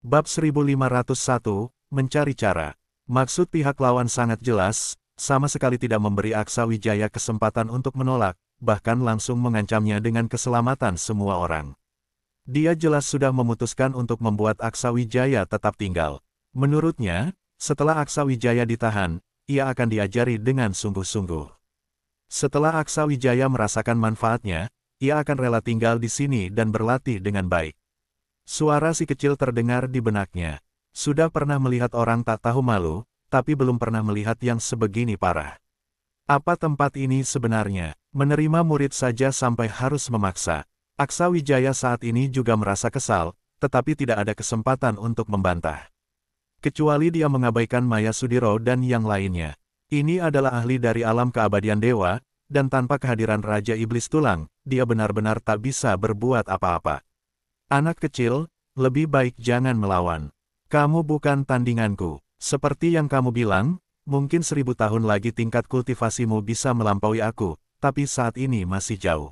Bab 1501, Mencari Cara. Maksud pihak lawan sangat jelas, sama sekali tidak memberi Aksa Wijaya kesempatan untuk menolak, bahkan langsung mengancamnya dengan keselamatan semua orang. Dia jelas sudah memutuskan untuk membuat Aksa Wijaya tetap tinggal. Menurutnya, setelah Aksa Wijaya ditahan, ia akan diajari dengan sungguh-sungguh. Setelah Aksa Wijaya merasakan manfaatnya, ia akan rela tinggal di sini dan berlatih dengan baik. Suara si kecil terdengar di benaknya. Sudah pernah melihat orang tak tahu malu, tapi belum pernah melihat yang sebegini parah. Apa tempat ini sebenarnya? Menerima murid saja sampai harus memaksa. Aksa Wijaya saat ini juga merasa kesal, tetapi tidak ada kesempatan untuk membantah. Kecuali dia mengabaikan Maya Sudiro dan yang lainnya. Ini adalah ahli dari alam keabadian dewa, dan tanpa kehadiran Raja Iblis Tulang, dia benar-benar tak bisa berbuat apa-apa. Anak kecil, lebih baik jangan melawan. Kamu bukan tandinganku. Seperti yang kamu bilang, mungkin 1000 tahun lagi tingkat kultivasimu bisa melampaui aku, tapi saat ini masih jauh.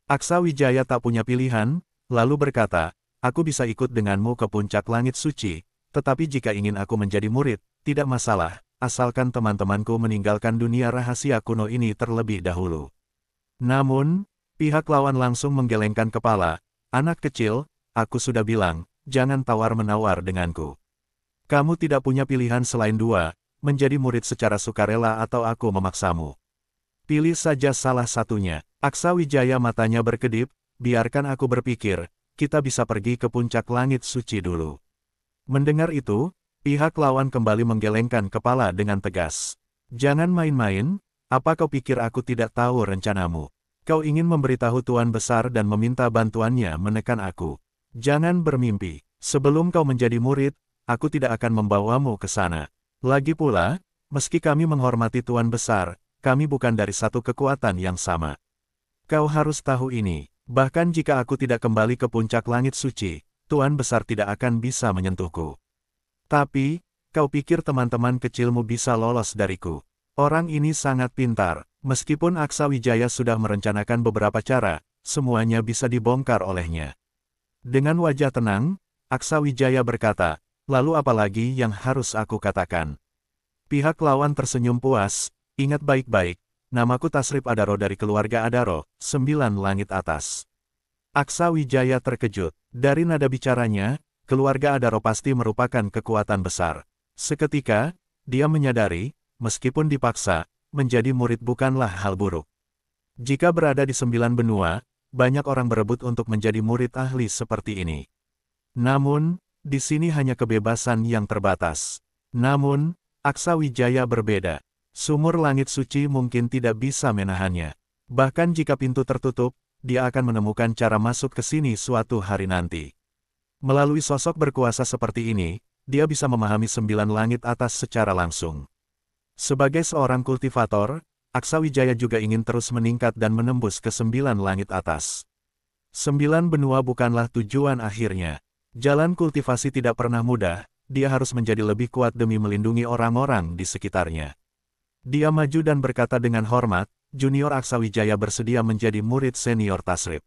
Aksa Wijaya tak punya pilihan, lalu berkata, aku bisa ikut denganmu ke puncak langit suci, tetapi jika ingin aku menjadi murid, tidak masalah, asalkan teman-temanku meninggalkan dunia rahasia kuno ini terlebih dahulu. Namun, pihak lawan langsung menggelengkan kepala. Anak kecil, aku sudah bilang, jangan tawar-menawar denganku. Kamu tidak punya pilihan selain dua, menjadi murid secara sukarela atau aku memaksamu. Pilih saja salah satunya. Aksa Wijaya matanya berkedip, biarkan aku berpikir, kita bisa pergi ke puncak langit suci dulu. Mendengar itu, pihak lawan kembali menggelengkan kepala dengan tegas. Jangan main-main, apa kau pikir aku tidak tahu rencanamu? Kau ingin memberitahu Tuan Besar dan meminta bantuannya menekan aku. Jangan bermimpi. Sebelum kau menjadi murid, aku tidak akan membawamu ke sana. Lagi pula, meski kami menghormati Tuan Besar, kami bukan dari satu kekuatan yang sama. Kau harus tahu ini. Bahkan jika aku tidak kembali ke puncak langit suci, Tuan Besar tidak akan bisa menyentuhku. Tapi, kau pikir teman-teman kecilmu bisa lolos dariku? Orang ini sangat pintar. Meskipun Aksa Wijaya sudah merencanakan beberapa cara, semuanya bisa dibongkar olehnya. Dengan wajah tenang, Aksa Wijaya berkata, lalu apa lagi yang harus aku katakan? Pihak lawan tersenyum puas, ingat baik-baik, namaku Tasrip Adaro dari keluarga Adaro, 9 langit atas. Aksa Wijaya terkejut. Dari nada bicaranya, keluarga Adaro pasti merupakan kekuatan besar. Seketika, dia menyadari, meskipun dipaksa, menjadi murid bukanlah hal buruk. Jika berada di 9 benua, banyak orang berebut untuk menjadi murid ahli seperti ini. Namun, di sini hanya kebebasan yang terbatas. Namun, Aksa Wijaya berbeda. Sumur langit suci mungkin tidak bisa menahannya. Bahkan jika pintu tertutup, dia akan menemukan cara masuk ke sini suatu hari nanti. Melalui sosok berkuasa seperti ini, dia bisa memahami 9 langit atas secara langsung. Sebagai seorang kultivator, Aksa Wijaya juga ingin terus meningkat dan menembus ke 9 langit atas. 9 benua bukanlah tujuan akhirnya. Jalan kultivasi tidak pernah mudah, dia harus menjadi lebih kuat demi melindungi orang-orang di sekitarnya. Dia maju dan berkata dengan hormat, Junior Aksa Wijaya bersedia menjadi murid senior Tasrip.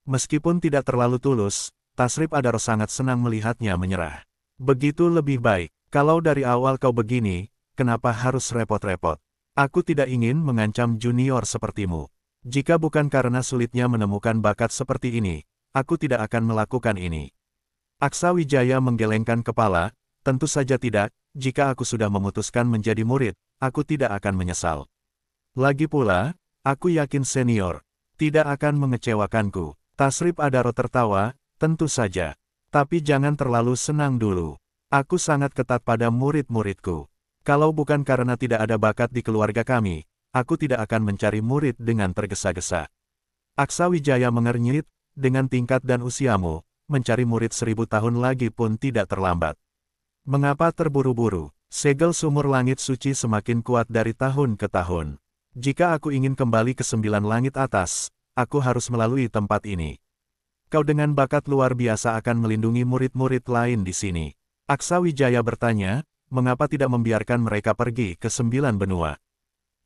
Meskipun tidak terlalu tulus, Tasrip Adaro sangat senang melihatnya menyerah. Begitu lebih baik, kalau dari awal kau begini, kenapa harus repot-repot? Aku tidak ingin mengancam junior sepertimu. Jika bukan karena sulitnya menemukan bakat seperti ini, aku tidak akan melakukan ini. Aksa Wijaya menggelengkan kepala, tentu saja tidak, jika aku sudah memutuskan menjadi murid, aku tidak akan menyesal. Lagi pula, aku yakin senior tidak akan mengecewakanku. Tasrip Adaro tertawa, tentu saja. Tapi jangan terlalu senang dulu. Aku sangat ketat pada murid-muridku. Kalau bukan karena tidak ada bakat di keluarga kami, aku tidak akan mencari murid dengan tergesa-gesa. Aksa Wijaya mengernyit, dengan tingkat dan usiamu, mencari murid 1000 tahun lagi pun tidak terlambat. Mengapa terburu-buru? Segel sumur langit suci semakin kuat dari tahun ke tahun. Jika aku ingin kembali ke 9 langit atas, aku harus melalui tempat ini. Kau dengan bakat luar biasa akan melindungi murid-murid lain di sini. Aksa Wijaya bertanya, mengapa tidak membiarkan mereka pergi ke 9 benua?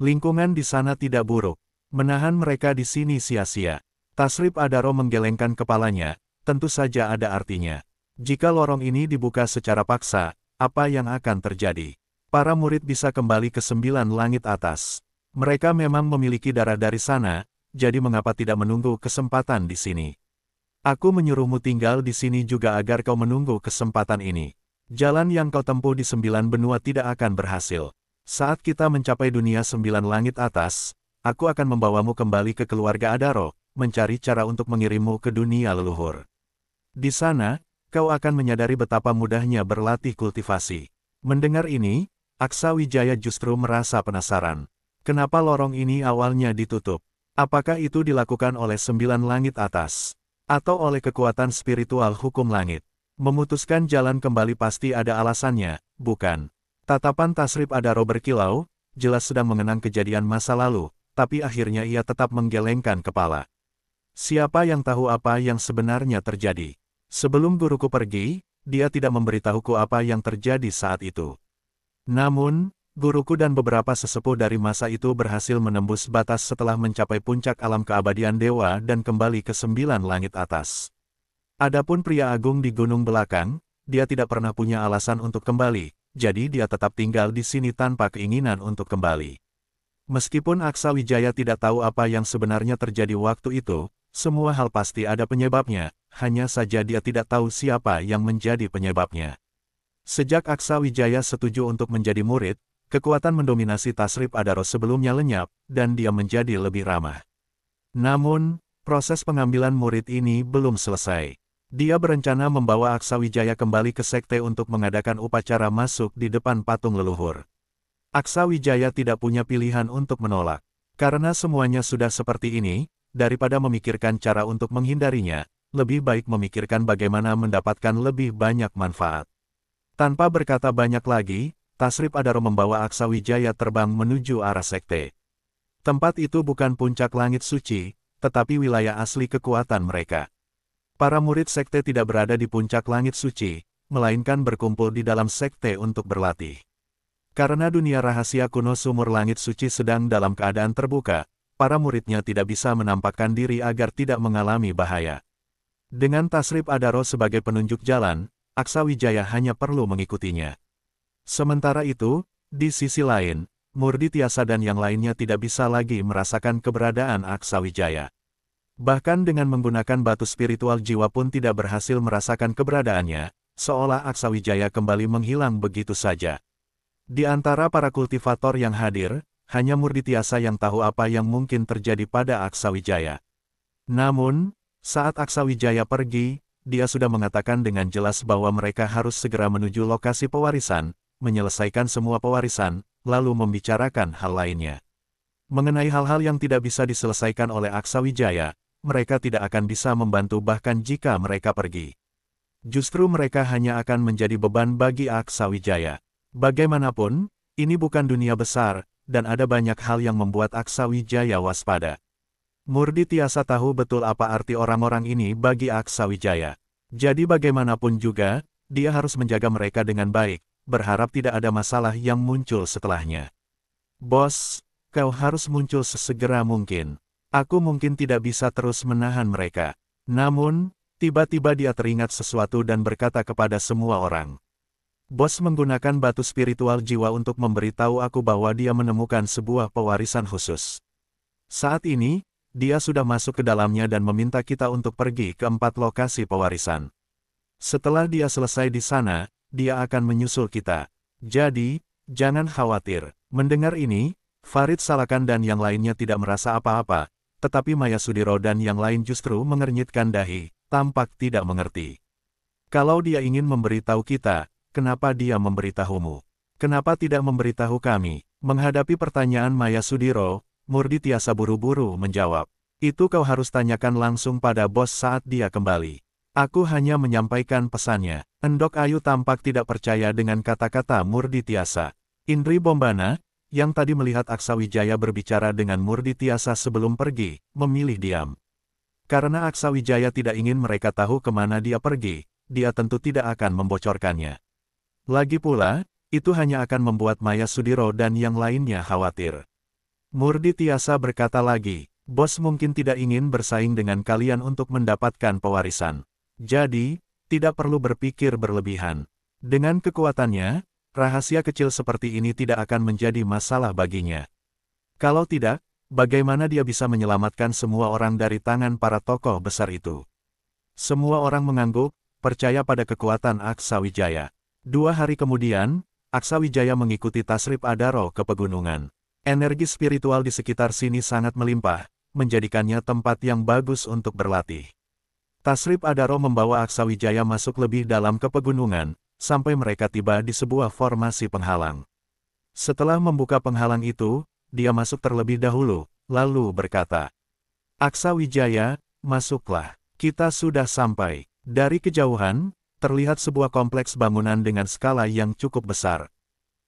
Lingkungan di sana tidak buruk. Menahan mereka di sini sia-sia. Tasrip Adaro menggelengkan kepalanya, tentu saja ada artinya. Jika lorong ini dibuka secara paksa, apa yang akan terjadi? Para murid bisa kembali ke 9 langit atas. Mereka memang memiliki darah dari sana, jadi mengapa tidak menunggu kesempatan di sini? Aku menyuruhmu tinggal di sini juga agar kau menunggu kesempatan ini. Jalan yang kau tempuh di 9 benua tidak akan berhasil. Saat kita mencapai dunia 9 langit atas, aku akan membawamu kembali ke keluarga Adaro, mencari cara untuk mengirimmu ke dunia leluhur. Di sana, kau akan menyadari betapa mudahnya berlatih kultivasi. Mendengar ini, Aksa Wijaya justru merasa penasaran. Kenapa lorong ini awalnya ditutup? Apakah itu dilakukan oleh 9 langit atas? Atau oleh kekuatan spiritual hukum langit? Memutuskan jalan kembali pasti ada alasannya, bukan? Tatapan Tasrip Adaro berkilau, jelas sedang mengenang kejadian masa lalu, tapi akhirnya ia tetap menggelengkan kepala. Siapa yang tahu apa yang sebenarnya terjadi? Sebelum guruku pergi, dia tidak memberitahuku apa yang terjadi saat itu. Namun, guruku dan beberapa sesepuh dari masa itu berhasil menembus batas setelah mencapai puncak alam keabadian dewa dan kembali ke 9 langit atas. Adapun pria agung di gunung belakang, dia tidak pernah punya alasan untuk kembali, jadi dia tetap tinggal di sini tanpa keinginan untuk kembali. Meskipun Aksa Wijaya tidak tahu apa yang sebenarnya terjadi waktu itu, semua hal pasti ada penyebabnya, hanya saja dia tidak tahu siapa yang menjadi penyebabnya. Sejak Aksa Wijaya setuju untuk menjadi murid, kekuatan mendominasi Tasrip Adaro sebelumnya lenyap, dan dia menjadi lebih ramah. Namun, proses pengambilan murid ini belum selesai. Dia berencana membawa Aksa Wijaya kembali ke sekte untuk mengadakan upacara masuk di depan patung leluhur. Aksa Wijaya tidak punya pilihan untuk menolak. Karena semuanya sudah seperti ini, daripada memikirkan cara untuk menghindarinya, lebih baik memikirkan bagaimana mendapatkan lebih banyak manfaat. Tanpa berkata banyak lagi, Tasrip Adaro membawa Aksa Wijaya terbang menuju arah sekte. Tempat itu bukan puncak langit suci, tetapi wilayah asli kekuatan mereka. Para murid sekte tidak berada di puncak langit suci, melainkan berkumpul di dalam sekte untuk berlatih. Karena dunia rahasia kuno sumur langit suci sedang dalam keadaan terbuka, para muridnya tidak bisa menampakkan diri agar tidak mengalami bahaya. Dengan Tasrip Adaro sebagai penunjuk jalan, Aksa Wijaya hanya perlu mengikutinya. Sementara itu, di sisi lain, Murdi Tiasa dan yang lainnya tidak bisa lagi merasakan keberadaan Aksa Wijaya. Bahkan dengan menggunakan batu spiritual jiwa pun tidak berhasil merasakan keberadaannya, seolah Aksa Wijaya kembali menghilang begitu saja. Di antara para kultivator yang hadir, hanya Murdi Tiasa yang tahu apa yang mungkin terjadi pada Aksa Wijaya. Namun, saat Aksa Wijaya pergi, dia sudah mengatakan dengan jelas bahwa mereka harus segera menuju lokasi pewarisan, menyelesaikan semua pewarisan, lalu membicarakan hal lainnya. Mengenai hal-hal yang tidak bisa diselesaikan oleh Aksa Wijaya, mereka tidak akan bisa membantu bahkan jika mereka pergi. Justru mereka hanya akan menjadi beban bagi Aksa Wijaya. Bagaimanapun, ini bukan dunia besar, dan ada banyak hal yang membuat Aksa Wijaya waspada. Murdi Tiasa tahu betul apa arti orang-orang ini bagi Aksa Wijaya. Jadi bagaimanapun juga, dia harus menjaga mereka dengan baik, berharap tidak ada masalah yang muncul setelahnya. Bos, kau harus muncul sesegera mungkin. Aku mungkin tidak bisa terus menahan mereka. Namun, tiba-tiba dia teringat sesuatu dan berkata kepada semua orang. Bos menggunakan batu spiritual jiwa untuk memberitahu aku bahwa dia menemukan sebuah pewarisan khusus. Saat ini, dia sudah masuk ke dalamnya dan meminta kita untuk pergi ke 4 lokasi pewarisan. Setelah dia selesai di sana, dia akan menyusul kita. Jadi, jangan khawatir. Mendengar ini, Farid Salakan dan yang lainnya tidak merasa apa-apa, tetapi Maya Sudiro dan yang lain justru mengernyitkan dahi, tampak tidak mengerti. Kalau dia ingin memberitahu kita, kenapa dia memberitahumu? Kenapa tidak memberitahu kami? Menghadapi pertanyaan Maya Sudiro, Murdi Tiasa buru-buru menjawab. Itu kau harus tanyakan langsung pada bos saat dia kembali. Aku hanya menyampaikan pesannya. Endok Ayu tampak tidak percaya dengan kata-kata Murdi Tiasa. Indri Bombana, yang tadi melihat Aksa Wijaya berbicara dengan Murdi Tiasa sebelum pergi, memilih diam. Karena Aksa Wijaya tidak ingin mereka tahu kemana dia pergi, dia tentu tidak akan membocorkannya. Lagi pula, itu hanya akan membuat Maya Sudiro dan yang lainnya khawatir. Murdi Tiasa berkata lagi, bos mungkin tidak ingin bersaing dengan kalian untuk mendapatkan pewarisan. Jadi, Tidak perlu berpikir berlebihan. Dengan kekuatannya, rahasia kecil seperti ini tidak akan menjadi masalah baginya. Kalau tidak, bagaimana dia bisa menyelamatkan semua orang dari tangan para tokoh besar itu? Semua orang mengangguk, percaya pada kekuatan Aksa Wijaya. 2 hari kemudian, Aksa Wijaya mengikuti Tasrip Adaro ke pegunungan. Energi spiritual di sekitar sini sangat melimpah, menjadikannya tempat yang bagus untuk berlatih. Tasrip Adaro membawa Aksa Wijaya masuk lebih dalam ke pegunungan, sampai mereka tiba di sebuah formasi penghalang. Setelah membuka penghalang itu, dia masuk terlebih dahulu, lalu berkata, "Aksa Wijaya, masuklah. Kita sudah sampai." Dari kejauhan, terlihat sebuah kompleks bangunan dengan skala yang cukup besar.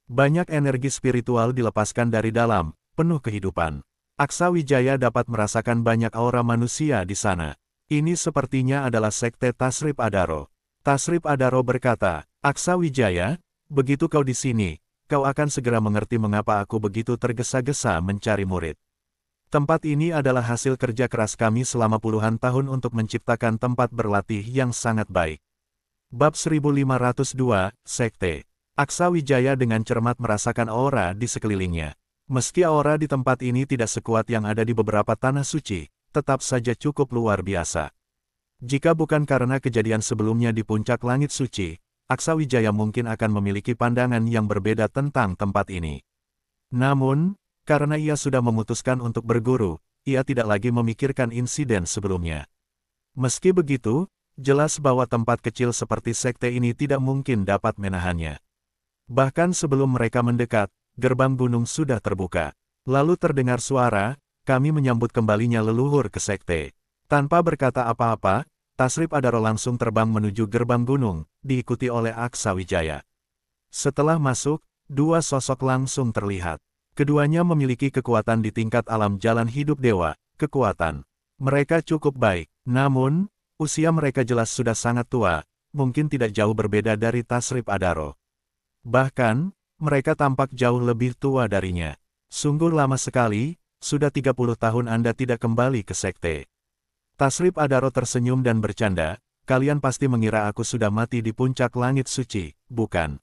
Banyak energi spiritual dilepaskan dari dalam, penuh kehidupan. Aksa Wijaya dapat merasakan banyak aura manusia di sana. Ini sepertinya adalah sekte Tasrip Adaro. Tasrip Adaro berkata, "Aksa Wijaya, begitu kau di sini, kau akan segera mengerti mengapa aku begitu tergesa-gesa mencari murid. Tempat ini adalah hasil kerja keras kami selama puluhan tahun untuk menciptakan tempat berlatih yang sangat baik." Bab 1502, Sekte. Aksa Wijaya dengan cermat merasakan aura di sekelilingnya. Meski aura di tempat ini tidak sekuat yang ada di beberapa tanah suci, tetap saja cukup luar biasa. Jika bukan karena kejadian sebelumnya di puncak langit suci, Aksa Wijaya mungkin akan memiliki pandangan yang berbeda tentang tempat ini. Namun, karena ia sudah memutuskan untuk berguru, ia tidak lagi memikirkan insiden sebelumnya. Meski begitu, jelas bahwa tempat kecil seperti sekte ini tidak mungkin dapat menahannya. Bahkan sebelum mereka mendekat, gerbang gunung sudah terbuka. Lalu terdengar suara, "Kami menyambut kembalinya leluhur ke sekte." Tanpa berkata apa-apa, Tasrip Adaro langsung terbang menuju gerbang gunung, diikuti oleh Aksa Wijaya. Setelah masuk, 2 sosok langsung terlihat. Keduanya memiliki kekuatan di tingkat alam jalan hidup dewa, kekuatan. Mereka cukup baik, namun, usia mereka jelas sudah sangat tua, mungkin tidak jauh berbeda dari Tasrip Adaro. Bahkan, mereka tampak jauh lebih tua darinya. Sungguh lama sekali, sudah 30 tahun Anda tidak kembali ke sekte. Tasrip Adaro tersenyum dan bercanda, "Kalian pasti mengira aku sudah mati di puncak langit suci, bukan?"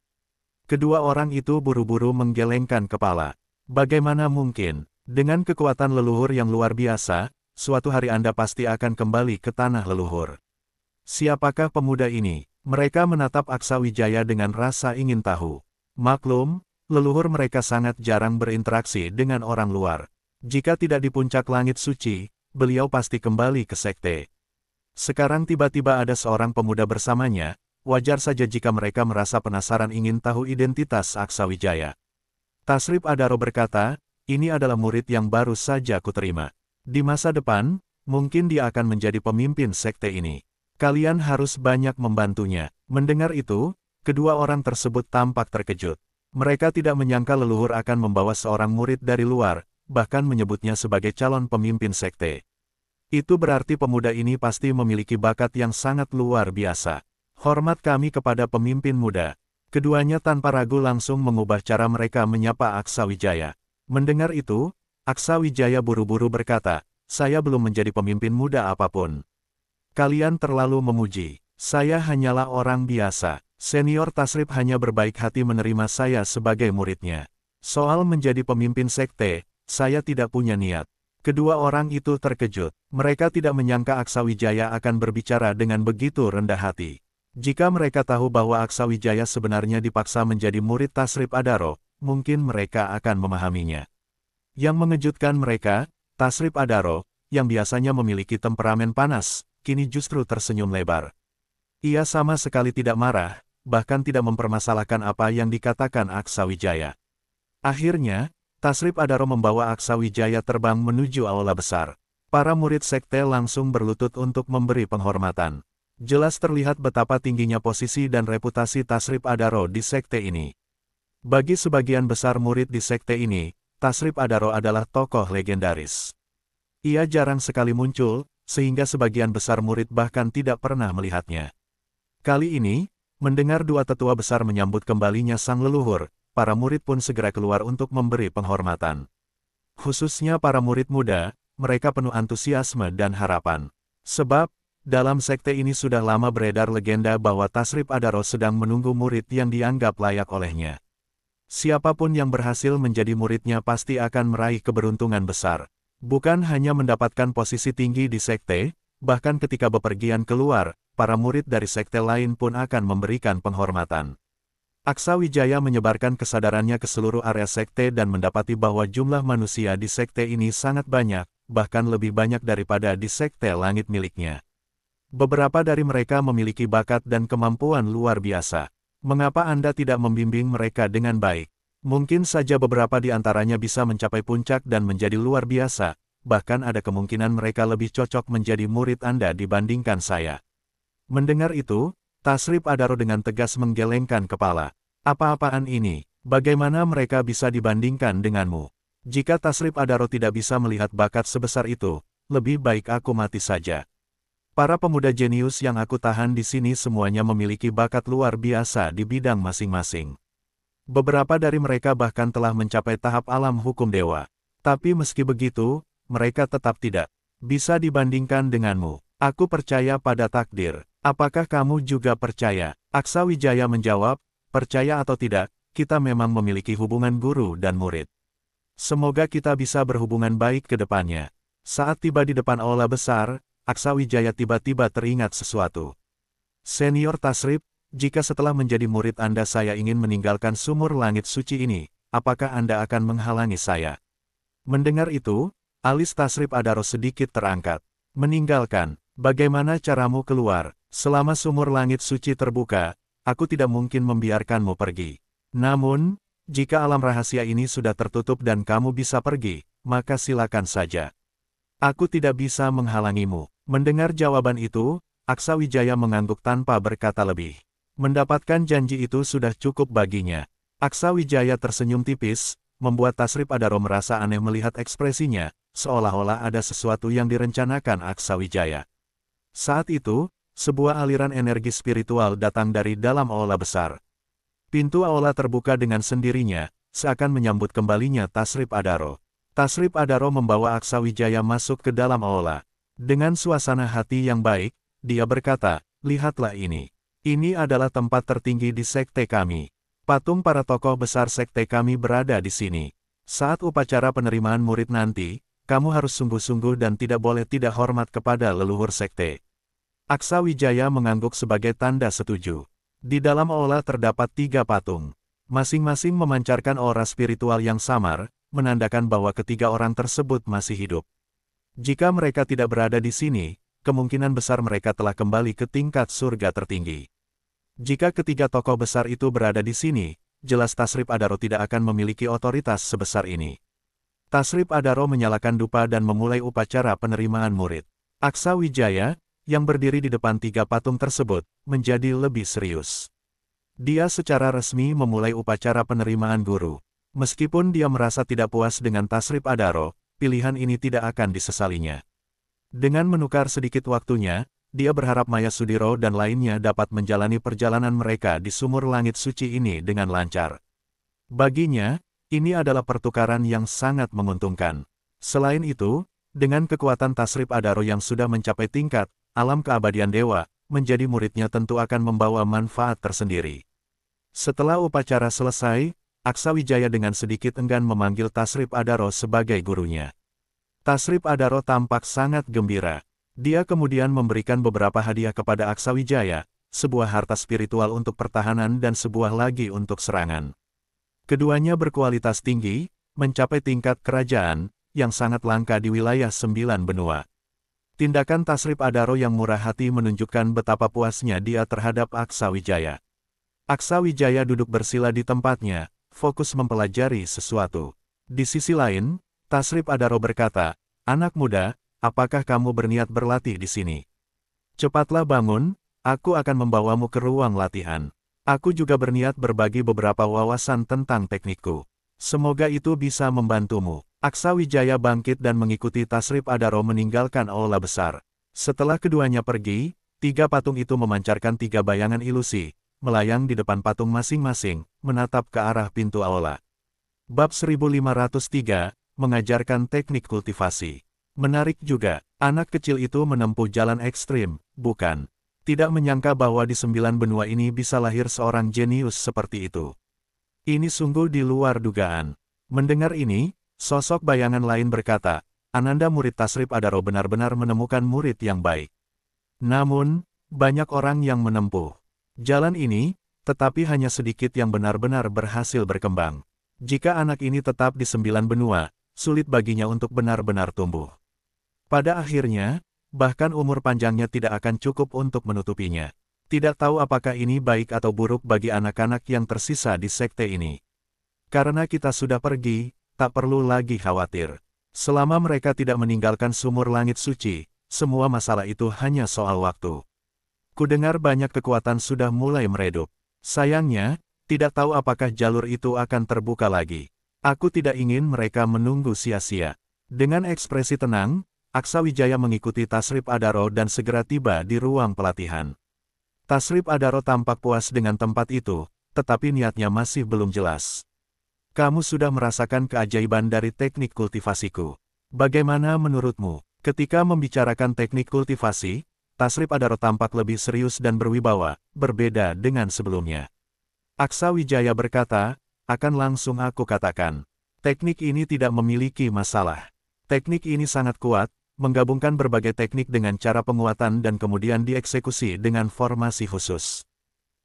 Kedua orang itu buru-buru menggelengkan kepala. "Bagaimana mungkin? Dengan kekuatan leluhur yang luar biasa, suatu hari Anda pasti akan kembali ke tanah leluhur." Siapakah pemuda ini? Mereka menatap Aksa Wijaya dengan rasa ingin tahu. Maklum, leluhur mereka sangat jarang berinteraksi dengan orang luar. Jika tidak di puncak langit suci, beliau pasti kembali ke sekte. Sekarang tiba-tiba ada seorang pemuda bersamanya, wajar saja jika mereka merasa penasaran ingin tahu identitas Aksa Wijaya. Tasrip Adaro berkata, "Ini adalah murid yang baru saja kuterima. Di masa depan, mungkin dia akan menjadi pemimpin sekte ini. Kalian harus banyak membantunya." Mendengar itu, kedua orang tersebut tampak terkejut. Mereka tidak menyangka leluhur akan membawa seorang murid dari luar, bahkan menyebutnya sebagai calon pemimpin sekte. Itu berarti pemuda ini pasti memiliki bakat yang sangat luar biasa. "Hormat kami kepada pemimpin muda." Keduanya tanpa ragu langsung mengubah cara mereka menyapa Aksa Wijaya. Mendengar itu, Aksa Wijaya buru-buru berkata, "Saya belum menjadi pemimpin muda apapun. Kalian terlalu memuji. Saya hanyalah orang biasa. Senior Tasrip hanya berbaik hati menerima saya sebagai muridnya. Soal menjadi pemimpin sekte, saya tidak punya niat." Kedua orang itu terkejut. Mereka tidak menyangka Aksa Wijaya akan berbicara dengan begitu rendah hati. Jika mereka tahu bahwa Aksa Wijaya sebenarnya dipaksa menjadi murid Tasrip Adaro, mungkin mereka akan memahaminya. Yang mengejutkan mereka, Tasrip Adaro, yang biasanya memiliki temperamen panas, kini justru tersenyum lebar. Ia sama sekali tidak marah, bahkan tidak mempermasalahkan apa yang dikatakan Aksa Wijaya. Akhirnya, Tasrip Adaro membawa Aksa Wijaya terbang menuju aula besar. Para murid sekte langsung berlutut untuk memberi penghormatan. Jelas terlihat betapa tingginya posisi dan reputasi Tasrip Adaro di sekte ini. Bagi sebagian besar murid di sekte ini, Tasrip Adaro adalah tokoh legendaris. Ia jarang sekali muncul, sehingga sebagian besar murid bahkan tidak pernah melihatnya. Kali ini, mendengar dua tetua besar menyambut kembalinya sang leluhur, para murid pun segera keluar untuk memberi penghormatan. Khususnya para murid muda, mereka penuh antusiasme dan harapan. Sebab, Dalam sekte ini sudah lama beredar legenda bahwa Tasrip Adaro sedang menunggu murid yang dianggap layak olehnya. Siapapun yang berhasil menjadi muridnya pasti akan meraih keberuntungan besar. Bukan hanya mendapatkan posisi tinggi di sekte, bahkan ketika bepergian keluar, para murid dari sekte lain pun akan memberikan penghormatan. Aksa Wijaya menyebarkan kesadarannya ke seluruh area sekte dan mendapati bahwa jumlah manusia di sekte ini sangat banyak, bahkan lebih banyak daripada di sekte langit miliknya. Beberapa dari mereka memiliki bakat dan kemampuan luar biasa. Mengapa Anda tidak membimbing mereka dengan baik? Mungkin saja beberapa di antaranya bisa mencapai puncak dan menjadi luar biasa, bahkan ada kemungkinan mereka lebih cocok menjadi murid Anda dibandingkan saya. Mendengar itu, Tasrip Adaro dengan tegas menggelengkan kepala. Apa-apaan ini? Bagaimana mereka bisa dibandingkan denganmu? Jika Tasrip Adaro tidak bisa melihat bakat sebesar itu, lebih baik aku mati saja. Para pemuda jenius yang aku tahan di sini semuanya memiliki bakat luar biasa di bidang masing-masing. Beberapa dari mereka bahkan telah mencapai tahap alam hukum dewa. Tapi meski begitu, mereka tetap tidak bisa dibandingkan denganmu. Aku percaya pada takdir. Apakah kamu juga percaya? Aksa Wijaya menjawab, percaya atau tidak, kita memang memiliki hubungan guru dan murid. Semoga kita bisa berhubungan baik ke depannya. Saat tiba di depan aula besar, Aksa Wijaya tiba-tiba teringat sesuatu. Senior Tasrip, jika setelah menjadi murid Anda saya ingin meninggalkan sumur langit suci ini, apakah Anda akan menghalangi saya? Mendengar itu, alis Tasrip Adaro sedikit terangkat. Meninggalkan, bagaimana caramu keluar? Selama sumur langit suci terbuka, aku tidak mungkin membiarkanmu pergi. Namun, jika alam rahasia ini sudah tertutup dan kamu bisa pergi, maka silakan saja. Aku tidak bisa menghalangimu. Mendengar jawaban itu, Aksa Wijaya mengangguk tanpa berkata lebih. Mendapatkan janji itu sudah cukup baginya. Aksa Wijaya tersenyum tipis, membuat Tasrip Adaro merasa aneh melihat ekspresinya, seolah-olah ada sesuatu yang direncanakan Aksa Wijaya. Saat itu, sebuah aliran energi spiritual datang dari dalam aula besar. Pintu aula terbuka dengan sendirinya, seakan menyambut kembalinya Tasrip Adaro. Tasrip Adaro membawa Aksa Wijaya masuk ke dalam aula. Dengan suasana hati yang baik, dia berkata, lihatlah ini. Ini adalah tempat tertinggi di sekte kami. Patung para tokoh besar sekte kami berada di sini. Saat upacara penerimaan murid nanti, kamu harus sungguh-sungguh dan tidak boleh tidak hormat kepada leluhur sekte. Aksa Wijaya mengangguk sebagai tanda setuju. Di dalam aula terdapat 3 patung. Masing-masing memancarkan aura spiritual yang samar, menandakan bahwa ketiga orang tersebut masih hidup. Jika mereka tidak berada di sini, kemungkinan besar mereka telah kembali ke tingkat surga tertinggi. Jika ketiga tokoh besar itu berada di sini, jelas Tasrip Adaro tidak akan memiliki otoritas sebesar ini. Tasrip Adaro menyalakan dupa dan memulai upacara penerimaan murid. Aksa Wijaya, yang berdiri di depan 3 patung tersebut, menjadi lebih serius. Dia secara resmi memulai upacara penerimaan guru. Meskipun dia merasa tidak puas dengan Tasrip Adaro, pilihan ini tidak akan disesalinya. Dengan menukar sedikit waktunya, dia berharap Maya Sudiro dan lainnya dapat menjalani perjalanan mereka di sumur langit suci ini dengan lancar. Baginya, ini adalah pertukaran yang sangat menguntungkan. Selain itu, dengan kekuatan Tasrip Adaro yang sudah mencapai tingkat alam keabadian dewa, menjadi muridnya tentu akan membawa manfaat tersendiri. Setelah upacara selesai, Aksa Wijaya dengan sedikit enggan memanggil Tasrip Adaro sebagai gurunya. Tasrip Adaro tampak sangat gembira. Dia kemudian memberikan beberapa hadiah kepada Aksa Wijaya, sebuah harta spiritual untuk pertahanan dan sebuah lagi untuk serangan. Keduanya berkualitas tinggi, mencapai tingkat kerajaan, yang sangat langka di wilayah 9 benua. Tindakan Tasrip Adaro yang murah hati menunjukkan betapa puasnya dia terhadap Aksa Wijaya. Aksa Wijaya duduk bersila di tempatnya, fokus mempelajari sesuatu. Di sisi lain, Tasrip Adaro berkata, anak muda, apakah kamu berniat berlatih di sini? Cepatlah bangun, aku akan membawamu ke ruang latihan. Aku juga berniat berbagi beberapa wawasan tentang teknikku. Semoga itu bisa membantumu. Aksa Wijaya bangkit dan mengikuti Tasrip Adaro meninggalkan aula besar. Setelah keduanya pergi, 3 patung itu memancarkan 3 bayangan ilusi, melayang di depan patung masing-masing, menatap ke arah pintu aula. Bab 1503, mengajarkan teknik kultivasi. Menarik juga, anak kecil itu menempuh jalan ekstrim, bukan? Tidak menyangka bahwa di 9 benua ini bisa lahir seorang jenius seperti itu. Ini sungguh di luar dugaan. Mendengar ini, sosok bayangan lain berkata, Ananda murid Tasrip Adaro benar-benar menemukan murid yang baik. Namun, banyak orang yang menempuh jalan ini, tetapi hanya sedikit yang benar-benar berhasil berkembang. Jika anak ini tetap di 9 benua, sulit baginya untuk benar-benar tumbuh. Pada akhirnya, bahkan umur panjangnya tidak akan cukup untuk menutupinya. Tidak tahu apakah ini baik atau buruk bagi anak-anak yang tersisa di sekte ini. Karena kita sudah pergi, tak perlu lagi khawatir. Selama mereka tidak meninggalkan sumur langit suci, semua masalah itu hanya soal waktu. Kudengar banyak kekuatan sudah mulai meredup. Sayangnya, tidak tahu apakah jalur itu akan terbuka lagi. Aku tidak ingin mereka menunggu sia-sia. Dengan ekspresi tenang, Aksa Wijaya mengikuti Tasrip Adaro dan segera tiba di ruang pelatihan. Tasrip Adaro tampak puas dengan tempat itu, tetapi niatnya masih belum jelas. Kamu sudah merasakan keajaiban dari teknik kultivasiku. Bagaimana menurutmu? Ketika membicarakan teknik kultivasi, Tasrip Adaro tampak lebih serius dan berwibawa, berbeda dengan sebelumnya. Aksa Wijaya berkata, akan langsung aku katakan. Teknik ini tidak memiliki masalah. Teknik ini sangat kuat, menggabungkan berbagai teknik dengan cara penguatan dan kemudian dieksekusi dengan formasi khusus.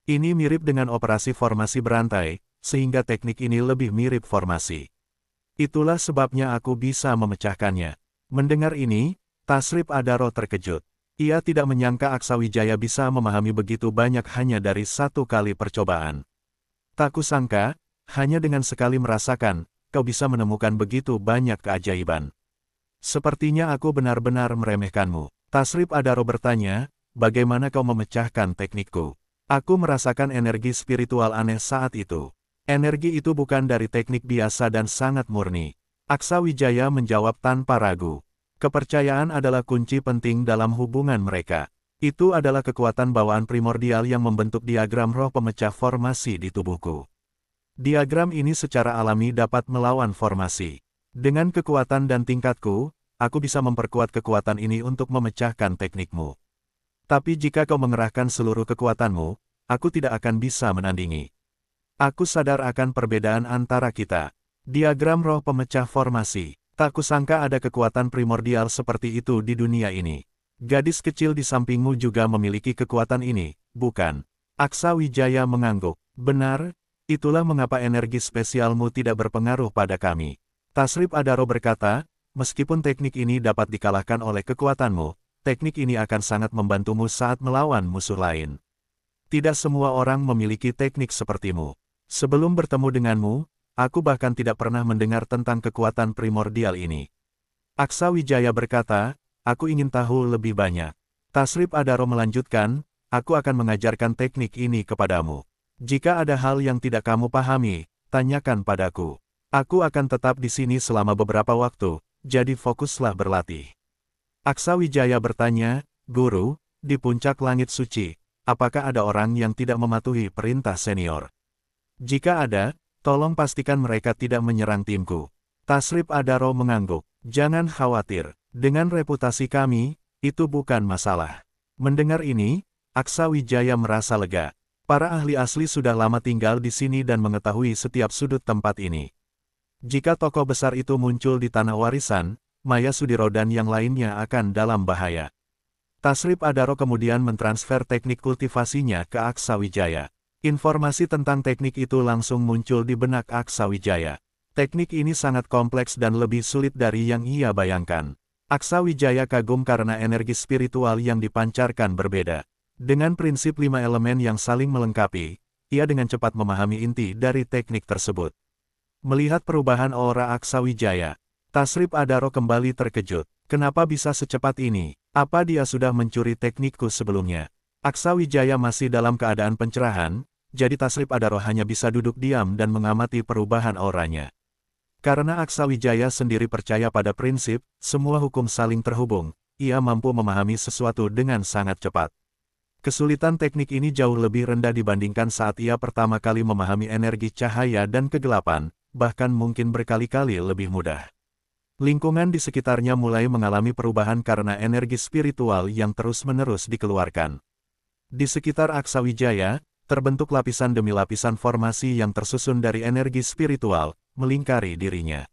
Ini mirip dengan operasi formasi berantai, sehingga teknik ini lebih mirip formasi. Itulah sebabnya aku bisa memecahkannya. Mendengar ini, Tasrip Adaro terkejut. Ia tidak menyangka Aksa Wijaya bisa memahami begitu banyak hanya dari satu kali percobaan. Tak kusangka, hanya dengan sekali merasakan, kau bisa menemukan begitu banyak keajaiban. Sepertinya aku benar-benar meremehkanmu. Tasrip Adaro bertanya, bagaimana kau memecahkan teknikku? Aku merasakan energi spiritual aneh saat itu. Energi itu bukan dari teknik biasa dan sangat murni. Aksa Wijaya menjawab tanpa ragu. Kepercayaan adalah kunci penting dalam hubungan mereka. Itu adalah kekuatan bawaan primordial yang membentuk diagram roh pemecah formasi di tubuhku. Diagram ini secara alami dapat melawan formasi. Dengan kekuatan dan tingkatku, aku bisa memperkuat kekuatan ini untuk memecahkan teknikmu. Tapi jika kau mengerahkan seluruh kekuatanmu, aku tidak akan bisa menandingi. Aku sadar akan perbedaan antara kita. Diagram roh pemecah formasi. Tak kusangka ada kekuatan primordial seperti itu di dunia ini. Gadis kecil di sampingmu juga memiliki kekuatan ini, bukan? Aksa Wijaya mengangguk. Benar, itulah mengapa energi spesialmu tidak berpengaruh pada kami. Tasrip Adaro berkata, meskipun teknik ini dapat dikalahkan oleh kekuatanmu, teknik ini akan sangat membantumu saat melawan musuh lain. Tidak semua orang memiliki teknik sepertimu. Sebelum bertemu denganmu, aku bahkan tidak pernah mendengar tentang kekuatan primordial ini. Aksa Wijaya berkata, aku ingin tahu lebih banyak. Tasrip Adaro melanjutkan, aku akan mengajarkan teknik ini kepadamu. Jika ada hal yang tidak kamu pahami, tanyakan padaku. Aku akan tetap di sini selama beberapa waktu, jadi fokuslah berlatih. Aksa Wijaya bertanya, Guru, di puncak langit suci, apakah ada orang yang tidak mematuhi perintah senior? Jika ada, tolong pastikan mereka tidak menyerang timku. Tasrip Adaro mengangguk, jangan khawatir, dengan reputasi kami, itu bukan masalah. Mendengar ini, Aksa Wijaya merasa lega. Para ahli asli sudah lama tinggal di sini dan mengetahui setiap sudut tempat ini. Jika tokoh besar itu muncul di tanah warisan, Maya Sudiro dan yang lainnya akan dalam bahaya. Tasrip Adaro kemudian mentransfer teknik kultivasinya ke Aksa Wijaya. Informasi tentang teknik itu langsung muncul di benak Aksa Wijaya. Teknik ini sangat kompleks dan lebih sulit dari yang ia bayangkan. Aksa Wijaya kagum karena energi spiritual yang dipancarkan berbeda. Dengan prinsip 5 elemen yang saling melengkapi, ia dengan cepat memahami inti dari teknik tersebut. Melihat perubahan aura Aksa Wijaya, Tasrip Adaro kembali terkejut. Kenapa bisa secepat ini? Apa dia sudah mencuri teknikku sebelumnya? Aksa Wijaya masih dalam keadaan pencerahan, jadi Tasrip Adaro hanya bisa duduk diam dan mengamati perubahan auranya. Karena Aksa Wijaya sendiri percaya pada prinsip, semua hukum saling terhubung, ia mampu memahami sesuatu dengan sangat cepat. Kesulitan teknik ini jauh lebih rendah dibandingkan saat ia pertama kali memahami energi cahaya dan kegelapan, bahkan mungkin berkali-kali lebih mudah. Lingkungan di sekitarnya mulai mengalami perubahan karena energi spiritual yang terus-menerus dikeluarkan. Di sekitar Aksawijaya, terbentuk lapisan demi lapisan formasi yang tersusun dari energi spiritual, melingkari dirinya.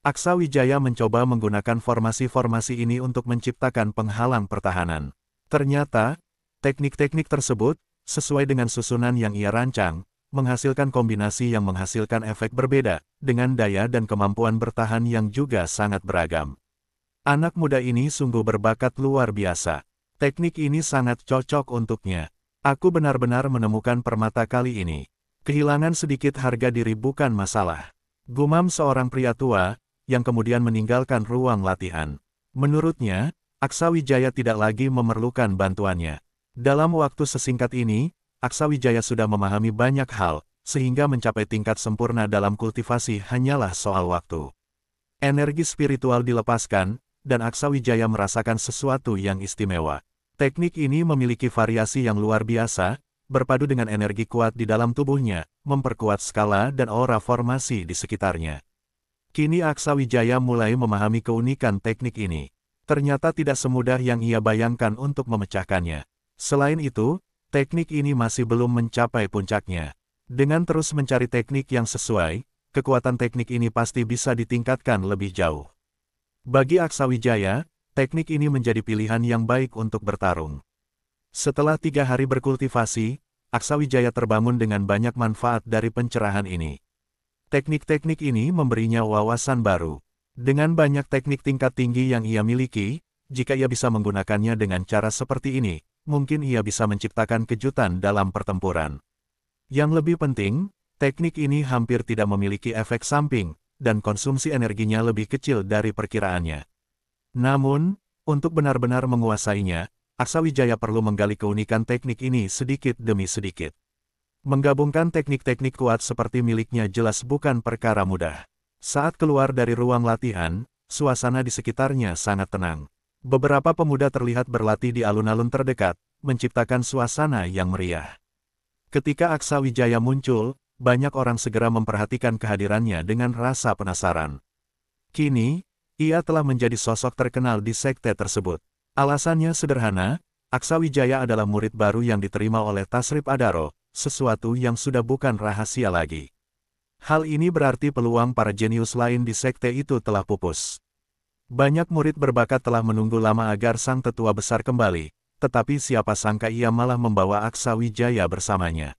Aksawijaya mencoba menggunakan formasi-formasi ini untuk menciptakan penghalang pertahanan. Ternyata, teknik-teknik tersebut, sesuai dengan susunan yang ia rancang, menghasilkan kombinasi yang menghasilkan efek berbeda, dengan daya dan kemampuan bertahan yang juga sangat beragam. Anak muda ini sungguh berbakat luar biasa. Teknik ini sangat cocok untuknya. Aku benar-benar menemukan permata kali ini. Kehilangan sedikit harga diri bukan masalah. Gumam seorang pria tua, yang kemudian meninggalkan ruang latihan. Menurutnya, Aksawijaya tidak lagi memerlukan bantuannya. Dalam waktu sesingkat ini, Aksawijaya sudah memahami banyak hal, sehingga mencapai tingkat sempurna dalam kultivasi hanyalah soal waktu. Energi spiritual dilepaskan, dan Aksawijaya merasakan sesuatu yang istimewa. Teknik ini memiliki variasi yang luar biasa, berpadu dengan energi kuat di dalam tubuhnya, memperkuat skala dan aura formasi di sekitarnya. Kini Aksawijaya mulai memahami keunikan teknik ini. Ternyata tidak semudah yang ia bayangkan untuk memecahkannya. Selain itu, teknik ini masih belum mencapai puncaknya. Dengan terus mencari teknik yang sesuai, kekuatan teknik ini pasti bisa ditingkatkan lebih jauh. Bagi Aksawijaya, teknik ini menjadi pilihan yang baik untuk bertarung. Setelah 3 hari berkultivasi, Aksawijaya terbangun dengan banyak manfaat dari pencerahan ini. Teknik-teknik ini memberinya wawasan baru. Dengan banyak teknik tingkat tinggi yang ia miliki, jika ia bisa menggunakannya dengan cara seperti ini, mungkin ia bisa menciptakan kejutan dalam pertempuran. Yang lebih penting, teknik ini hampir tidak memiliki efek samping, dan konsumsi energinya lebih kecil dari perkiraannya. Namun, untuk benar-benar menguasainya, Aksawijaya perlu menggali keunikan teknik ini sedikit demi sedikit. Menggabungkan teknik-teknik kuat seperti miliknya jelas bukan perkara mudah. Saat keluar dari ruang latihan, suasana di sekitarnya sangat tenang. Beberapa pemuda terlihat berlatih di alun-alun terdekat, menciptakan suasana yang meriah. Ketika Aksawijaya muncul, banyak orang segera memperhatikan kehadirannya dengan rasa penasaran. Kini, ia telah menjadi sosok terkenal di sekte tersebut. Alasannya sederhana, Aksawijaya adalah murid baru yang diterima oleh Tasrip Adaro, sesuatu yang sudah bukan rahasia lagi. Hal ini berarti peluang para jenius lain di sekte itu telah pupus. Banyak murid berbakat telah menunggu lama agar sang tetua besar kembali, tetapi siapa sangka ia malah membawa Aksawijaya bersamanya.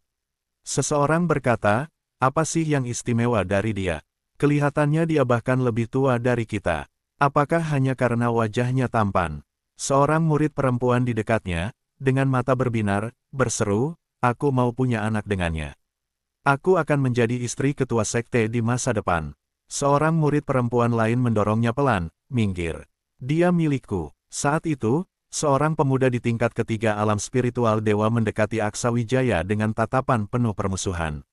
Seseorang berkata, apa sih yang istimewa dari dia? Kelihatannya dia bahkan lebih tua dari kita. Apakah hanya karena wajahnya tampan? Seorang murid perempuan di dekatnya, dengan mata berbinar, berseru, aku mau punya anak dengannya. Aku akan menjadi istri ketua sekte di masa depan. Seorang murid perempuan lain mendorongnya pelan, minggir. Dia milikku. Saat itu, seorang pemuda di tingkat ketiga alam spiritual dewa mendekati Aksawijaya dengan tatapan penuh permusuhan.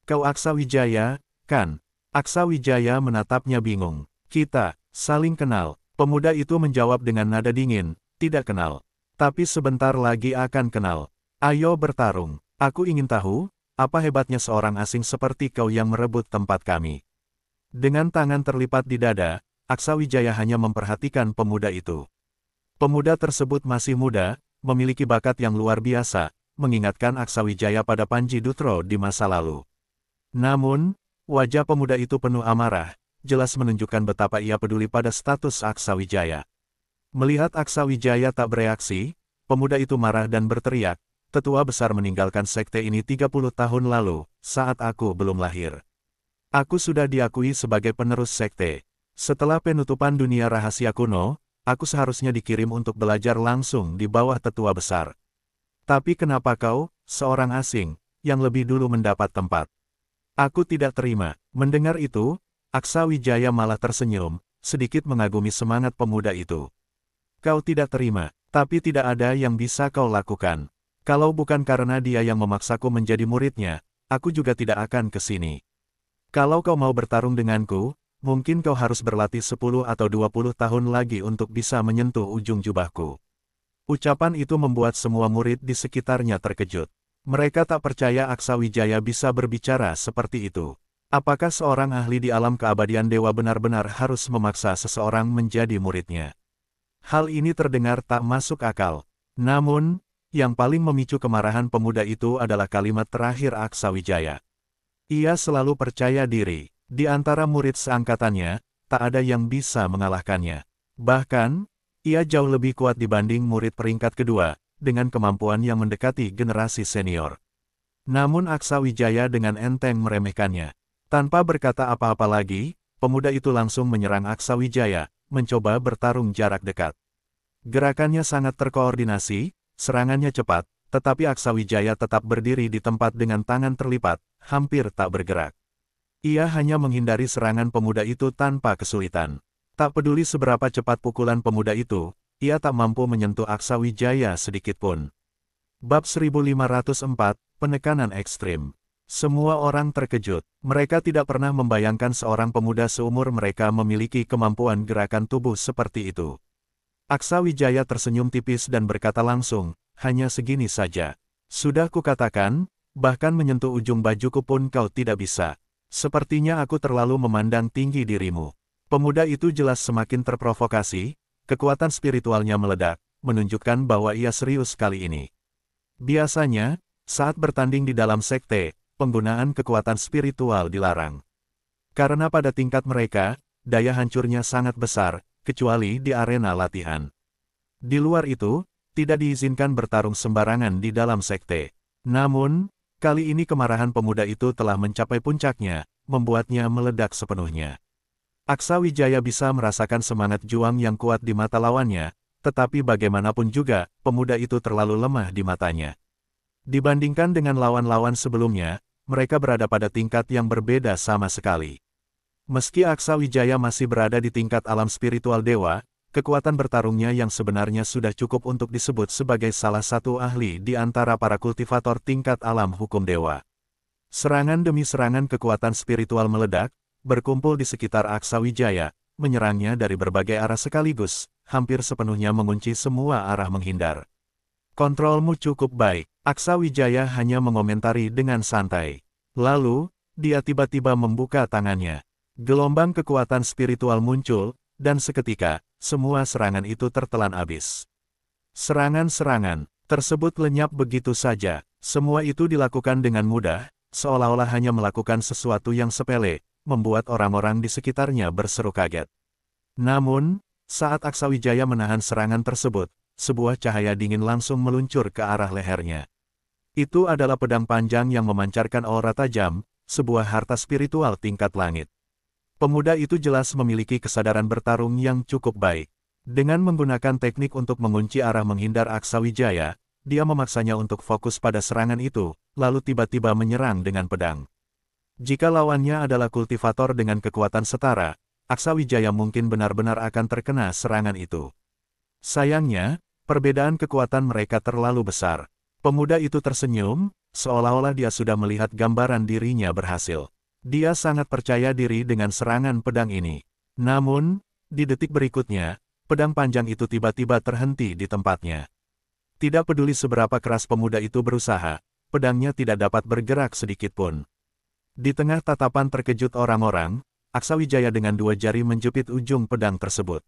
Kau Aksawijaya, kan? Aksawijaya menatapnya bingung. Kita, saling kenal. Pemuda itu menjawab dengan nada dingin, tidak kenal. Tapi sebentar lagi akan kenal. Ayo bertarung. Aku ingin tahu, apa hebatnya seorang asing seperti kau yang merebut tempat kami. Dengan tangan terlipat di dada, Aksawijaya hanya memperhatikan pemuda itu. Pemuda tersebut masih muda, memiliki bakat yang luar biasa, mengingatkan Aksawijaya pada Panji Dutro di masa lalu. Namun, wajah pemuda itu penuh amarah, jelas menunjukkan betapa ia peduli pada status Aksawijaya. Melihat Aksawijaya tak bereaksi, pemuda itu marah dan berteriak, tetua besar meninggalkan sekte ini 30 tahun lalu, saat aku belum lahir. Aku sudah diakui sebagai penerus sekte. Setelah penutupan dunia rahasia kuno, aku seharusnya dikirim untuk belajar langsung di bawah tetua besar. Tapi kenapa kau, seorang asing, yang lebih dulu mendapat tempat? Aku tidak terima. Mendengar itu, Aksawijaya malah tersenyum, sedikit mengagumi semangat pemuda itu. Kau tidak terima, tapi tidak ada yang bisa kau lakukan. Kalau bukan karena dia yang memaksaku menjadi muridnya, aku juga tidak akan ke sini. Kalau kau mau bertarung denganku, mungkin kau harus berlatih 10 atau 20 tahun lagi untuk bisa menyentuh ujung jubahku. Ucapan itu membuat semua murid di sekitarnya terkejut. Mereka tak percaya Aksawijaya bisa berbicara seperti itu. Apakah seorang ahli di alam keabadian dewa benar-benar harus memaksa seseorang menjadi muridnya? Hal ini terdengar tak masuk akal. Namun, yang paling memicu kemarahan pemuda itu adalah kalimat terakhir Aksa Wijaya. Ia selalu percaya diri. Di antara murid seangkatannya, tak ada yang bisa mengalahkannya. Bahkan, ia jauh lebih kuat dibanding murid peringkat kedua, dengan kemampuan yang mendekati generasi senior. Namun Aksa Wijaya dengan enteng meremehkannya. Tanpa berkata apa-apa lagi, pemuda itu langsung menyerang Aksa Wijaya, mencoba bertarung jarak dekat. Gerakannya sangat terkoordinasi, serangannya cepat, tetapi Aksa Wijaya tetap berdiri di tempat dengan tangan terlipat, hampir tak bergerak. Ia hanya menghindari serangan pemuda itu tanpa kesulitan. Tak peduli seberapa cepat pukulan pemuda itu, ia tak mampu menyentuh Aksa Wijaya sedikitpun. Bab 1504, Penekanan Ekstrim. Semua orang terkejut. Mereka tidak pernah membayangkan seorang pemuda seumur mereka memiliki kemampuan gerakan tubuh seperti itu. Aksa Wijaya tersenyum tipis dan berkata langsung, hanya segini saja. Sudah kukatakan, bahkan menyentuh ujung bajuku pun kau tidak bisa. Sepertinya aku terlalu memandang tinggi dirimu. Pemuda itu jelas semakin terprovokasi, kekuatan spiritualnya meledak, menunjukkan bahwa ia serius kali ini. Biasanya, saat bertanding di dalam sekte, penggunaan kekuatan spiritual dilarang. Karena pada tingkat mereka, daya hancurnya sangat besar, kecuali di arena latihan. Di luar itu, tidak diizinkan bertarung sembarangan di dalam sekte. Namun, kali ini kemarahan pemuda itu telah mencapai puncaknya, membuatnya meledak sepenuhnya. Aksa Wijaya bisa merasakan semangat juang yang kuat di mata lawannya, tetapi bagaimanapun juga, pemuda itu terlalu lemah di matanya. Dibandingkan dengan lawan-lawan sebelumnya, mereka berada pada tingkat yang berbeda sama sekali. Meski Aksa Wijaya masih berada di tingkat alam spiritual dewa, kekuatan bertarungnya yang sebenarnya sudah cukup untuk disebut sebagai salah satu ahli di antara para kultivator tingkat alam hukum dewa. Serangan demi serangan kekuatan spiritual meledak, berkumpul di sekitar Aksa Wijaya, menyerangnya dari berbagai arah sekaligus, hampir sepenuhnya mengunci semua arah menghindar. Kontrolmu cukup baik, Aksa Wijaya hanya mengomentari dengan santai. Lalu, dia tiba-tiba membuka tangannya. Gelombang kekuatan spiritual muncul, dan seketika, semua serangan itu tertelan habis. Serangan-serangan tersebut lenyap begitu saja. Semua itu dilakukan dengan mudah, seolah-olah hanya melakukan sesuatu yang sepele, membuat orang-orang di sekitarnya berseru kaget. Namun, saat Aksa Wijaya menahan serangan tersebut, sebuah cahaya dingin langsung meluncur ke arah lehernya. Itu adalah pedang panjang yang memancarkan aura tajam, sebuah harta spiritual tingkat langit. Pemuda itu jelas memiliki kesadaran bertarung yang cukup baik. Dengan menggunakan teknik untuk mengunci arah menghindar Aksa Wijaya, dia memaksanya untuk fokus pada serangan itu, lalu tiba-tiba menyerang dengan pedang. Jika lawannya adalah kultivator dengan kekuatan setara, Aksa Wijaya mungkin benar-benar akan terkena serangan itu. Sayangnya, perbedaan kekuatan mereka terlalu besar. Pemuda itu tersenyum, seolah-olah dia sudah melihat gambaran dirinya berhasil. Dia sangat percaya diri dengan serangan pedang ini. Namun, di detik berikutnya, pedang panjang itu tiba-tiba terhenti di tempatnya. Tidak peduli seberapa keras pemuda itu berusaha, pedangnya tidak dapat bergerak sedikitpun. Di tengah tatapan terkejut orang-orang, Aksa Wijaya dengan dua jari menjepit ujung pedang tersebut.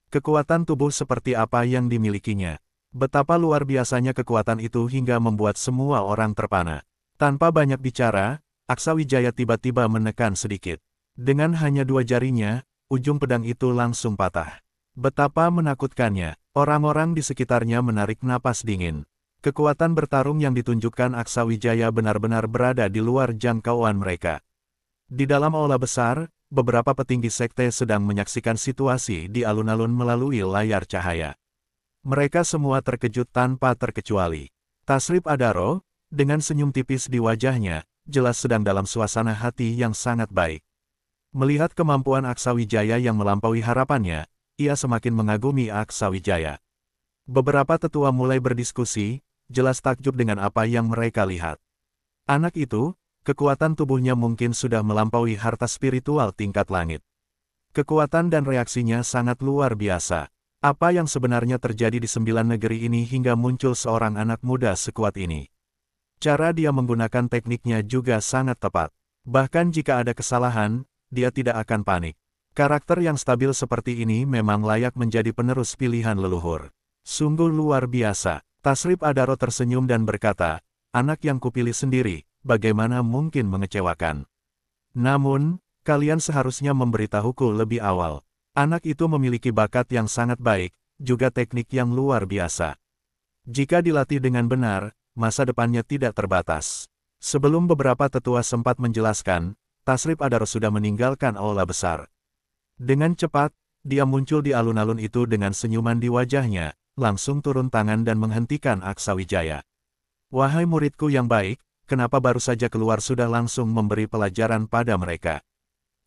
Kekuatan tubuh seperti apa yang dimilikinya? Betapa luar biasanya kekuatan itu hingga membuat semua orang terpana. Tanpa banyak bicara, Aksa Wijaya tiba-tiba menekan sedikit. Dengan hanya dua jarinya, ujung pedang itu langsung patah. Betapa menakutkannya, orang-orang di sekitarnya menarik napas dingin. Kekuatan bertarung yang ditunjukkan Aksa Wijaya benar-benar berada di luar jangkauan mereka. Di dalam aula besar, beberapa petinggi sekte sedang menyaksikan situasi di alun-alun melalui layar cahaya. Mereka semua terkejut tanpa terkecuali. Tasrif Adaro, dengan senyum tipis di wajahnya, jelas sedang dalam suasana hati yang sangat baik. Melihat kemampuan Aksa Wijaya yang melampaui harapannya, ia semakin mengagumi Aksa Wijaya. Beberapa tetua mulai berdiskusi, jelas takjub dengan apa yang mereka lihat. Anak itu, kekuatan tubuhnya mungkin sudah melampaui harta spiritual tingkat langit. Kekuatan dan reaksinya sangat luar biasa. Apa yang sebenarnya terjadi di 9 negeri ini hingga muncul seorang anak muda sekuat ini? Cara dia menggunakan tekniknya juga sangat tepat. Bahkan jika ada kesalahan, dia tidak akan panik. Karakter yang stabil seperti ini memang layak menjadi penerus pilihan leluhur. Sungguh luar biasa. Tasrip Adaro tersenyum dan berkata, anak yang kupilih sendiri, bagaimana mungkin mengecewakan. Namun, kalian seharusnya memberitahuku lebih awal. Anak itu memiliki bakat yang sangat baik, juga teknik yang luar biasa. Jika dilatih dengan benar, masa depannya tidak terbatas. Sebelum beberapa tetua sempat menjelaskan, Tasrip Adaro sudah meninggalkan aula besar. Dengan cepat, dia muncul di alun-alun itu dengan senyuman di wajahnya, langsung turun tangan dan menghentikan Aksa Wijaya. Wahai muridku yang baik, kenapa baru saja keluar sudah langsung memberi pelajaran pada mereka?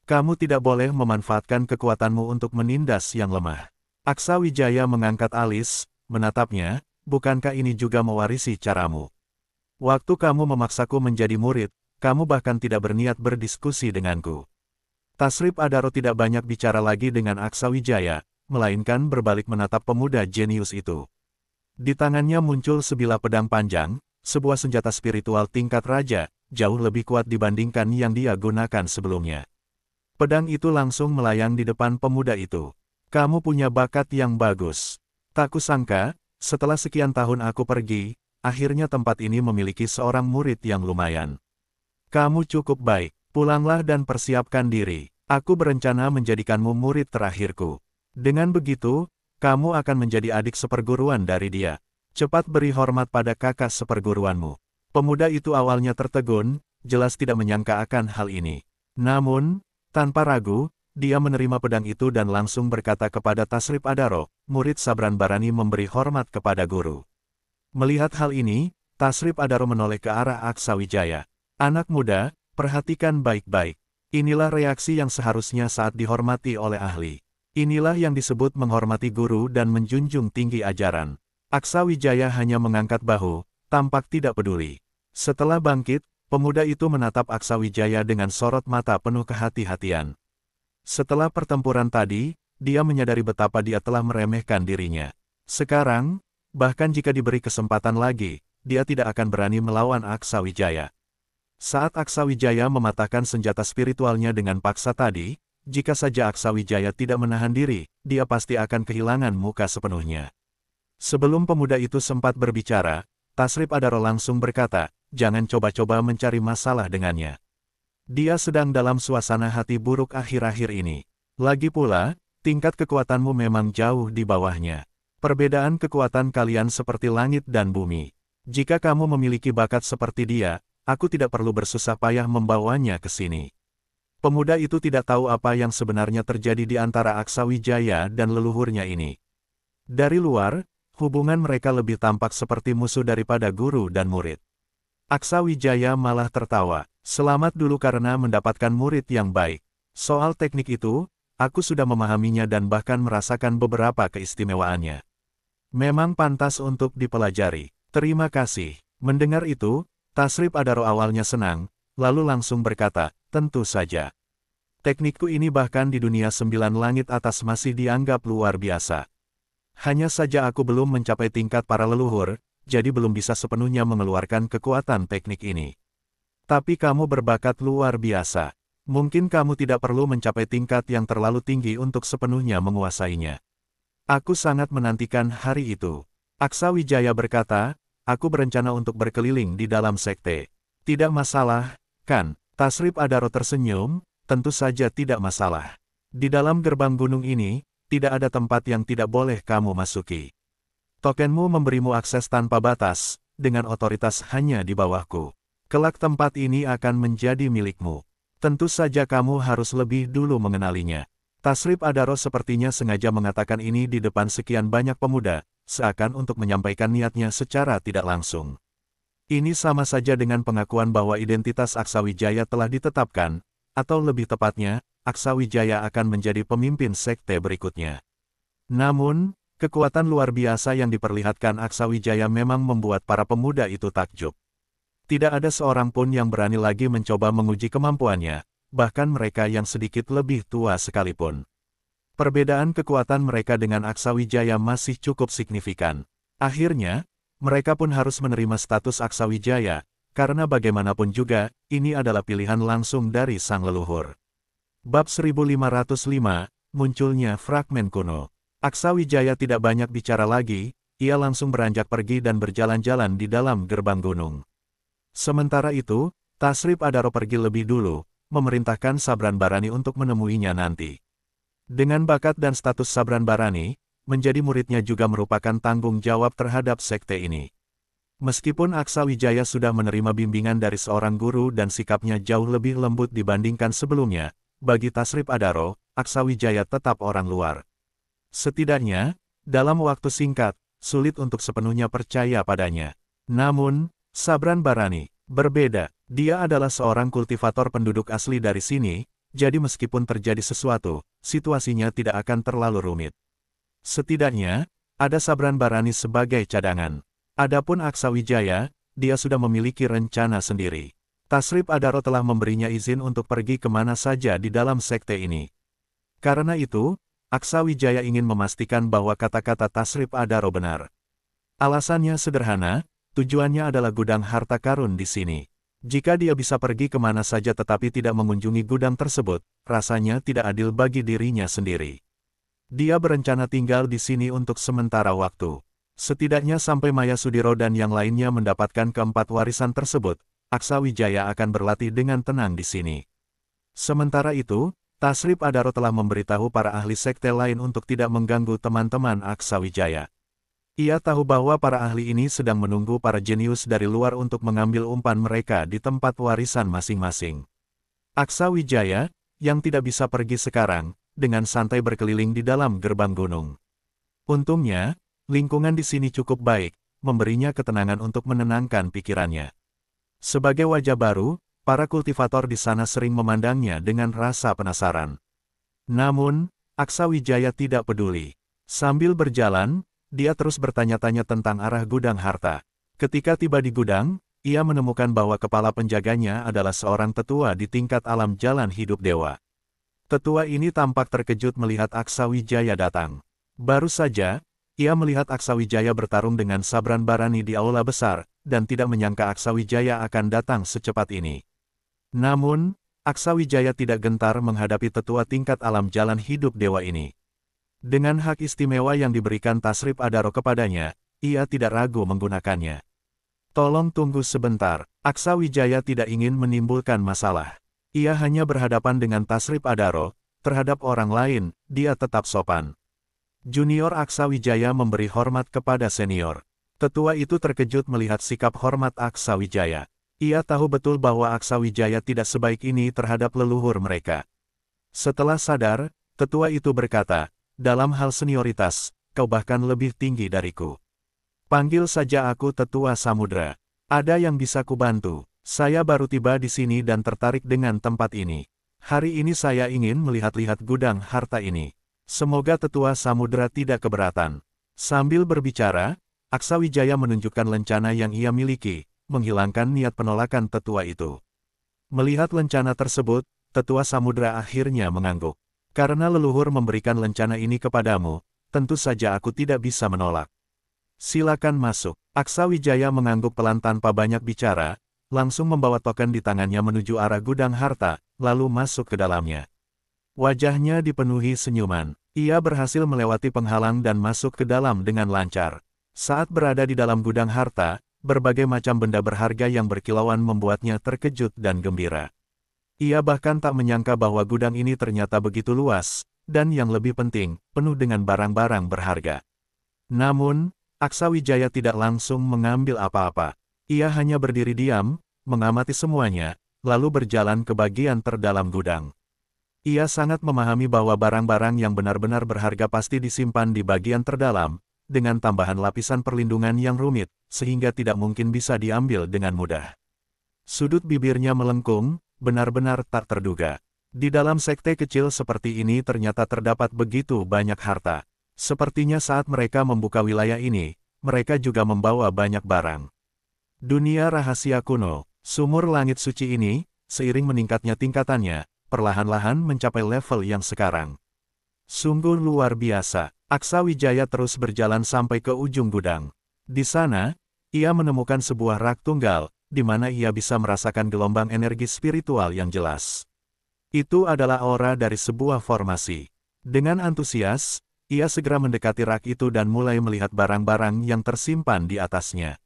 Kamu tidak boleh memanfaatkan kekuatanmu untuk menindas yang lemah. Aksa Wijaya mengangkat alis, menatapnya, bukankah ini juga mewarisi caramu? Waktu kamu memaksaku menjadi murid, kamu bahkan tidak berniat berdiskusi denganku. Tasrip Adaro tidak banyak bicara lagi dengan Aksa Wijaya, melainkan berbalik menatap pemuda jenius itu. Di tangannya muncul sebilah pedang panjang, sebuah senjata spiritual tingkat raja, jauh lebih kuat dibandingkan yang dia gunakan sebelumnya. Pedang itu langsung melayang di depan pemuda itu. Kamu punya bakat yang bagus. Tak kusangka, setelah sekian tahun aku pergi, akhirnya tempat ini memiliki seorang murid yang lumayan. Kamu cukup baik. Pulanglah dan persiapkan diri. Aku berencana menjadikanmu murid terakhirku. Dengan begitu, kamu akan menjadi adik seperguruan dari dia. Cepat beri hormat pada kakak seperguruanmu. Pemuda itu awalnya tertegun, jelas tidak menyangka akan hal ini. Namun, tanpa ragu, dia menerima pedang itu dan langsung berkata kepada Tasrip Adaro, murid Sabran Barani memberi hormat kepada guru. Melihat hal ini, Tasrip Adaro menoleh ke arah Aksa Wijaya. Anak muda, perhatikan baik-baik. Inilah reaksi yang seharusnya saat dihormati oleh ahli. Inilah yang disebut menghormati guru dan menjunjung tinggi ajaran. Aksa Wijaya hanya mengangkat bahu, tampak tidak peduli. Setelah bangkit, pemuda itu menatap Aksa Wijaya dengan sorot mata penuh kehati-hatian. Setelah pertempuran tadi, dia menyadari betapa dia telah meremehkan dirinya. Sekarang, bahkan jika diberi kesempatan lagi, dia tidak akan berani melawan Aksa Wijaya. Saat Aksa Wijaya mematahkan senjata spiritualnya dengan paksa tadi, jika saja Aksa Wijaya tidak menahan diri, dia pasti akan kehilangan muka sepenuhnya. Sebelum pemuda itu sempat berbicara, Tasrip Adaro langsung berkata, jangan coba-coba mencari masalah dengannya. Dia sedang dalam suasana hati buruk akhir-akhir ini. Lagi pula, tingkat kekuatanmu memang jauh di bawahnya. Perbedaan kekuatan kalian seperti langit dan bumi. Jika kamu memiliki bakat seperti dia, aku tidak perlu bersusah payah membawanya ke sini. Pemuda itu tidak tahu apa yang sebenarnya terjadi di antara Aksa Wijaya dan leluhurnya ini. Dari luar, hubungan mereka lebih tampak seperti musuh daripada guru dan murid. Aksa Wijaya malah tertawa. Selamat dulu karena mendapatkan murid yang baik. Soal teknik itu, aku sudah memahaminya dan bahkan merasakan beberapa keistimewaannya. Memang pantas untuk dipelajari. Terima kasih. Mendengar itu, Tasrip Adaro awalnya senang, lalu langsung berkata, tentu saja. Teknikku ini bahkan di dunia 9 langit atas masih dianggap luar biasa. Hanya saja aku belum mencapai tingkat para leluhur, jadi belum bisa sepenuhnya mengeluarkan kekuatan teknik ini. Tapi kamu berbakat luar biasa. Mungkin kamu tidak perlu mencapai tingkat yang terlalu tinggi untuk sepenuhnya menguasainya. Aku sangat menantikan hari itu. Aksa Wijaya berkata, aku berencana untuk berkeliling di dalam sekte. Tidak masalah, kan? Tasrip Adaro tersenyum, tentu saja tidak masalah. Di dalam gerbang gunung ini, tidak ada tempat yang tidak boleh kamu masuki. Tokenmu memberimu akses tanpa batas, dengan otoritas hanya di bawahku. Kelak tempat ini akan menjadi milikmu. Tentu saja kamu harus lebih dulu mengenalinya. Tasrip Adaro sepertinya sengaja mengatakan ini di depan sekian banyak pemuda, seakan untuk menyampaikan niatnya secara tidak langsung. Ini sama saja dengan pengakuan bahwa identitas Aksa Wijaya telah ditetapkan, atau lebih tepatnya, Aksa Wijaya akan menjadi pemimpin sekte berikutnya. Namun, kekuatan luar biasa yang diperlihatkan Aksa Wijaya memang membuat para pemuda itu takjub. Tidak ada seorang pun yang berani lagi mencoba menguji kemampuannya, bahkan mereka yang sedikit lebih tua sekalipun. Perbedaan kekuatan mereka dengan Aksa Wijaya masih cukup signifikan. Akhirnya, mereka pun harus menerima status Aksa Wijaya, karena bagaimanapun juga, ini adalah pilihan langsung dari sang leluhur. Bab 1505, munculnya fragmen kuno. Aksawijaya tidak banyak bicara lagi, ia langsung beranjak pergi dan berjalan-jalan di dalam gerbang gunung. Sementara itu, Tasrip Adaro pergi lebih dulu, memerintahkan Sabran Barani untuk menemuinya nanti. Dengan bakat dan status Sabran Barani, menjadi muridnya juga merupakan tanggung jawab terhadap sekte ini. Meskipun Aksawijaya sudah menerima bimbingan dari seorang guru dan sikapnya jauh lebih lembut dibandingkan sebelumnya, bagi Tasrip Adaro, Aksawijaya tetap orang luar. Setidaknya, dalam waktu singkat, sulit untuk sepenuhnya percaya padanya. Namun, Sabran Barani berbeda. Dia adalah seorang kultivator penduduk asli dari sini, jadi meskipun terjadi sesuatu, situasinya tidak akan terlalu rumit. Setidaknya, ada Sabran Barani sebagai cadangan. Adapun Aksawijaya, dia sudah memiliki rencana sendiri. Tasrip Adaro telah memberinya izin untuk pergi kemana saja di dalam sekte ini. Karena itu, Aksawijaya ingin memastikan bahwa kata-kata Tasrip Adaro benar. Alasannya sederhana, tujuannya adalah gudang harta karun di sini. Jika dia bisa pergi kemana saja tetapi tidak mengunjungi gudang tersebut, rasanya tidak adil bagi dirinya sendiri. Dia berencana tinggal di sini untuk sementara waktu. Setidaknya sampai Maya Sudiro dan yang lainnya mendapatkan keempat warisan tersebut, Aksawijaya akan berlatih dengan tenang di sini. Sementara itu, Tasrip Adaro telah memberitahu para ahli sekte lain untuk tidak mengganggu teman-teman Aksawijaya. Ia tahu bahwa para ahli ini sedang menunggu para jenius dari luar untuk mengambil umpan mereka di tempat warisan masing-masing. Aksawijaya, yang tidak bisa pergi sekarang, dengan santai berkeliling di dalam gerbang gunung. Untungnya, lingkungan di sini cukup baik, memberinya ketenangan untuk menenangkan pikirannya. Sebagai wajah baru, para kultivator di sana sering memandangnya dengan rasa penasaran. Namun, Aksawijaya tidak peduli. Sambil berjalan, dia terus bertanya-tanya tentang arah gudang harta. Ketika tiba di gudang, ia menemukan bahwa kepala penjaganya adalah seorang tetua di tingkat alam jalan hidup dewa. Tetua ini tampak terkejut melihat Aksawijaya datang. Baru saja, ia melihat Aksawijaya bertarung dengan Sabran Barani di aula besar, dan tidak menyangka Aksawijaya akan datang secepat ini. Namun, Aksawijaya tidak gentar menghadapi tetua tingkat alam jalan hidup dewa ini. Dengan hak istimewa yang diberikan Tasrip Adaro kepadanya, ia tidak ragu menggunakannya. Tolong tunggu sebentar, Aksawijaya tidak ingin menimbulkan masalah. Ia hanya berhadapan dengan Tasrip Adaro, terhadap orang lain, dia tetap sopan. Junior Aksawijaya memberi hormat kepada senior. Tetua itu terkejut melihat sikap hormat Aksawijaya. Ia tahu betul bahwa Aksawijaya tidak sebaik ini terhadap leluhur mereka. Setelah sadar, tetua itu berkata, dalam hal senioritas, kau bahkan lebih tinggi dariku. Panggil saja aku Tetua Samudra. Ada yang bisa kubantu. Saya baru tiba di sini dan tertarik dengan tempat ini. Hari ini saya ingin melihat-lihat gudang harta ini. Semoga Tetua Samudra tidak keberatan. Sambil berbicara, Aksawijaya menunjukkan lencana yang ia miliki, menghilangkan niat penolakan tetua itu. Melihat lencana tersebut, Tetua Samudra akhirnya mengangguk. Karena leluhur memberikan lencana ini kepadamu, tentu saja aku tidak bisa menolak. Silakan masuk. Aksawijaya mengangguk pelan tanpa banyak bicara, langsung membawa token di tangannya menuju arah gudang harta, lalu masuk ke dalamnya. Wajahnya dipenuhi senyuman. Ia berhasil melewati penghalang dan masuk ke dalam dengan lancar. Saat berada di dalam gudang harta, berbagai macam benda berharga yang berkilauan membuatnya terkejut dan gembira. Ia bahkan tak menyangka bahwa gudang ini ternyata begitu luas, dan yang lebih penting, penuh dengan barang-barang berharga. Namun, Aksawijaya tidak langsung mengambil apa-apa. Ia hanya berdiri diam, mengamati semuanya, lalu berjalan ke bagian terdalam gudang. Ia sangat memahami bahwa barang-barang yang benar-benar berharga pasti disimpan di bagian terdalam, dengan tambahan lapisan perlindungan yang rumit, sehingga tidak mungkin bisa diambil dengan mudah. Sudut bibirnya melengkung, benar-benar tak terduga. Di dalam sekte kecil seperti ini ternyata terdapat begitu banyak harta. Sepertinya saat mereka membuka wilayah ini, mereka juga membawa banyak barang. Dunia rahasia kuno, sumur langit suci ini, seiring meningkatnya tingkatannya, perlahan-lahan mencapai level yang sekarang. Sungguh luar biasa. Aksawijaya terus berjalan sampai ke ujung gudang. Di sana, ia menemukan sebuah rak tunggal, di mana ia bisa merasakan gelombang energi spiritual yang jelas. Itu adalah aura dari sebuah formasi. Dengan antusias, ia segera mendekati rak itu dan mulai melihat barang-barang yang tersimpan di atasnya.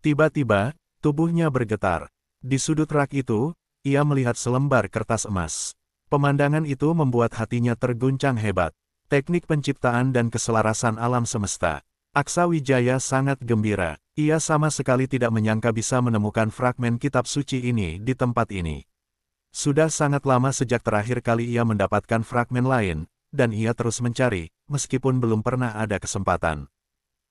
Tiba-tiba, tubuhnya bergetar. Di sudut rak itu, ia melihat selembar kertas emas. Pemandangan itu membuat hatinya terguncang hebat. Teknik penciptaan dan keselarasan alam semesta. Aksa Wijaya sangat gembira. Ia sama sekali tidak menyangka bisa menemukan fragmen kitab suci ini di tempat ini. Sudah sangat lama sejak terakhir kali ia mendapatkan fragmen lain, dan ia terus mencari, meskipun belum pernah ada kesempatan.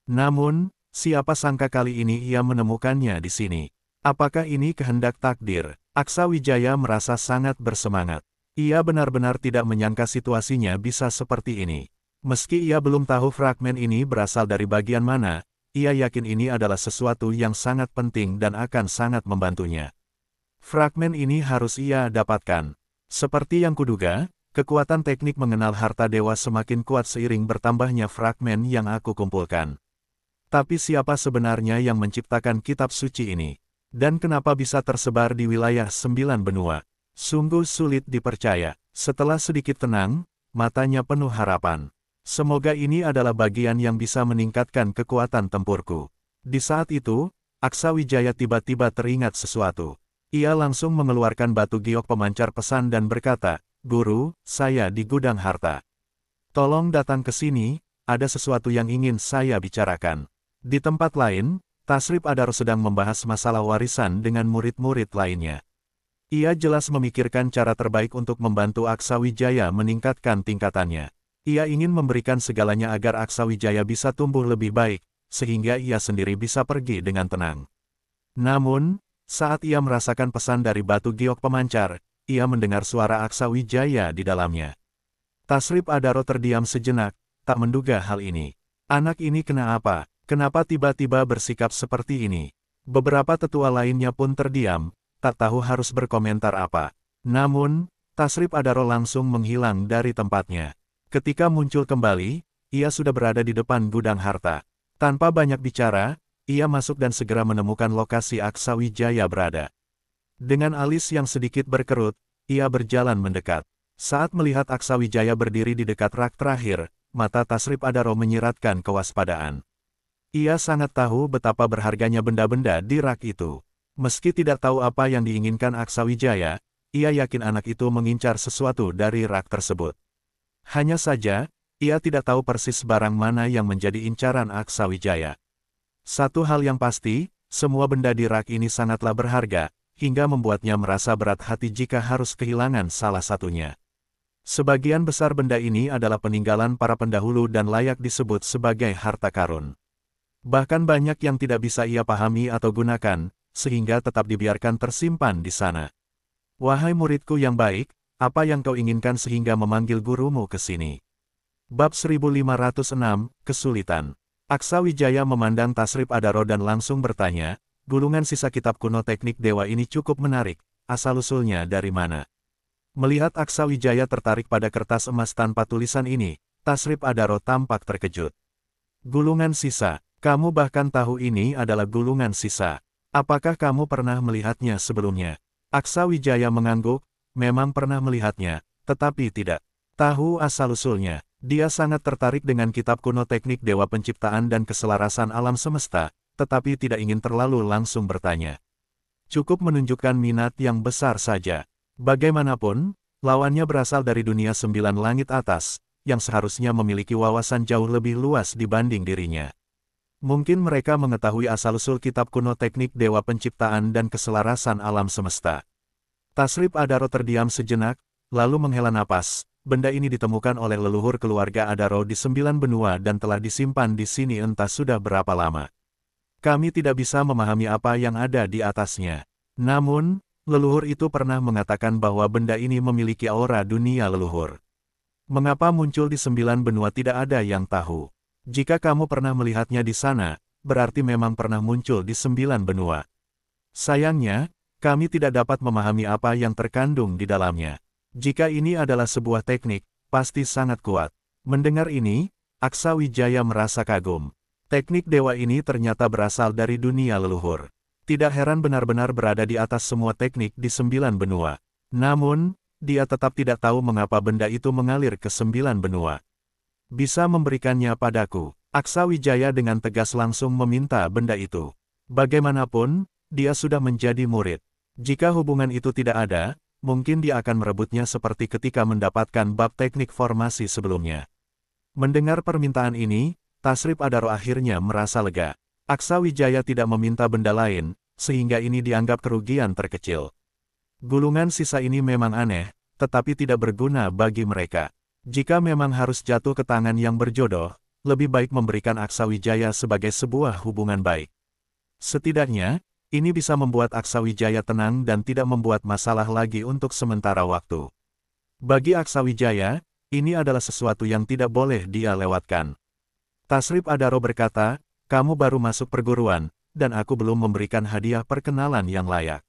Namun, siapa sangka kali ini ia menemukannya di sini. Apakah ini kehendak takdir? Aksa Wijaya merasa sangat bersemangat. Ia benar-benar tidak menyangka situasinya bisa seperti ini. Meski ia belum tahu fragmen ini berasal dari bagian mana, ia yakin ini adalah sesuatu yang sangat penting dan akan sangat membantunya. Fragmen ini harus ia dapatkan. Seperti yang kuduga, kekuatan teknik mengenal harta dewa semakin kuat seiring bertambahnya fragmen yang aku kumpulkan. Tapi siapa sebenarnya yang menciptakan kitab suci ini? Dan kenapa bisa tersebar di wilayah 9 benua? Sungguh sulit dipercaya. Setelah sedikit tenang, matanya penuh harapan. Semoga ini adalah bagian yang bisa meningkatkan kekuatan tempurku. Di saat itu, Aksa Wijaya tiba-tiba teringat sesuatu. Ia langsung mengeluarkan batu giok pemancar pesan dan berkata, "Guru, saya di gudang harta. Tolong datang ke sini, ada sesuatu yang ingin saya bicarakan." Di tempat lain, Tasrif Adaro sedang membahas masalah warisan dengan murid-murid lainnya. Ia jelas memikirkan cara terbaik untuk membantu Aksa Wijaya meningkatkan tingkatannya. Ia ingin memberikan segalanya agar Aksa Wijaya bisa tumbuh lebih baik, sehingga ia sendiri bisa pergi dengan tenang. Namun, saat ia merasakan pesan dari batu giok pemancar, ia mendengar suara Aksa Wijaya di dalamnya. Tasrif Adaro terdiam sejenak, tak menduga hal ini. Anak ini kena apa? Kenapa tiba-tiba bersikap seperti ini? Beberapa tetua lainnya pun terdiam, tak tahu harus berkomentar apa. Namun, Tasrif Adaro langsung menghilang dari tempatnya. Ketika muncul kembali, ia sudah berada di depan gudang harta. Tanpa banyak bicara, ia masuk dan segera menemukan lokasi Aksa Wijaya berada. Dengan alis yang sedikit berkerut, ia berjalan mendekat. Saat melihat Aksa Wijaya berdiri di dekat rak terakhir, mata Tasrif Adaro menyiratkan kewaspadaan. Ia sangat tahu betapa berharganya benda-benda di rak itu. Meski tidak tahu apa yang diinginkan Aksa Wijaya, ia yakin anak itu mengincar sesuatu dari rak tersebut. Hanya saja, ia tidak tahu persis barang mana yang menjadi incaran Aksa Wijaya. Satu hal yang pasti, semua benda di rak ini sangatlah berharga, hingga membuatnya merasa berat hati jika harus kehilangan salah satunya. Sebagian besar benda ini adalah peninggalan para pendahulu dan layak disebut sebagai harta karun. Bahkan banyak yang tidak bisa ia pahami atau gunakan, sehingga tetap dibiarkan tersimpan di sana. Wahai muridku yang baik, apa yang kau inginkan sehingga memanggil gurumu ke sini? Bab 1506, Kesulitan. Aksa Wijaya memandang Tasrif Adaro dan langsung bertanya, "Gulungan sisa kitab kuno teknik dewa ini cukup menarik, asal-usulnya dari mana?" Melihat Aksa Wijaya tertarik pada kertas emas tanpa tulisan ini, Tasrif Adaro tampak terkejut. "Gulungan sisa, kamu bahkan tahu ini adalah gulungan sisa. Apakah kamu pernah melihatnya sebelumnya?" Aksa Wijaya mengangguk, memang pernah melihatnya, tetapi tidak tahu asal-usulnya. Dia sangat tertarik dengan kitab kuno teknik dewa penciptaan dan keselarasan alam semesta, tetapi tidak ingin terlalu langsung bertanya. Cukup menunjukkan minat yang besar saja. Bagaimanapun, lawannya berasal dari dunia 9 langit atas, yang seharusnya memiliki wawasan jauh lebih luas dibanding dirinya. Mungkin mereka mengetahui asal-usul kitab kuno teknik dewa penciptaan dan keselarasan alam semesta. Tasrif Adaro terdiam sejenak, lalu menghela napas. Benda ini ditemukan oleh leluhur keluarga Adaro di 9 benua dan telah disimpan di sini entah sudah berapa lama. Kami tidak bisa memahami apa yang ada di atasnya. Namun, leluhur itu pernah mengatakan bahwa benda ini memiliki aura dunia leluhur. Mengapa muncul di 9 benua tidak ada yang tahu. Jika kamu pernah melihatnya di sana, berarti memang pernah muncul di 9 benua. Sayangnya, kami tidak dapat memahami apa yang terkandung di dalamnya. Jika ini adalah sebuah teknik, pasti sangat kuat. Mendengar ini, Aksa Wijaya merasa kagum. Teknik dewa ini ternyata berasal dari dunia leluhur. Tidak heran benar-benar berada di atas semua teknik di 9 benua. Namun, dia tetap tidak tahu mengapa benda itu mengalir ke 9 benua. Bisa memberikannya padaku. Aksa Wijaya dengan tegas langsung meminta benda itu. Bagaimanapun, dia sudah menjadi murid. Jika hubungan itu tidak ada, mungkin dia akan merebutnya seperti ketika mendapatkan bab teknik formasi sebelumnya. Mendengar permintaan ini, Tasrip Adaro akhirnya merasa lega. Aksa Wijaya tidak meminta benda lain, sehingga ini dianggap kerugian terkecil. Gulungan sisa ini memang aneh, tetapi tidak berguna bagi mereka. Jika memang harus jatuh ke tangan yang berjodoh, lebih baik memberikan Aksa Wijaya sebagai sebuah hubungan baik. Setidaknya, ini bisa membuat Aksa Wijaya tenang dan tidak membuat masalah lagi untuk sementara waktu. Bagi Aksa Wijaya, ini adalah sesuatu yang tidak boleh dia lewatkan. Tasrip Adaro berkata, kamu baru masuk perguruan, dan aku belum memberikan hadiah perkenalan yang layak.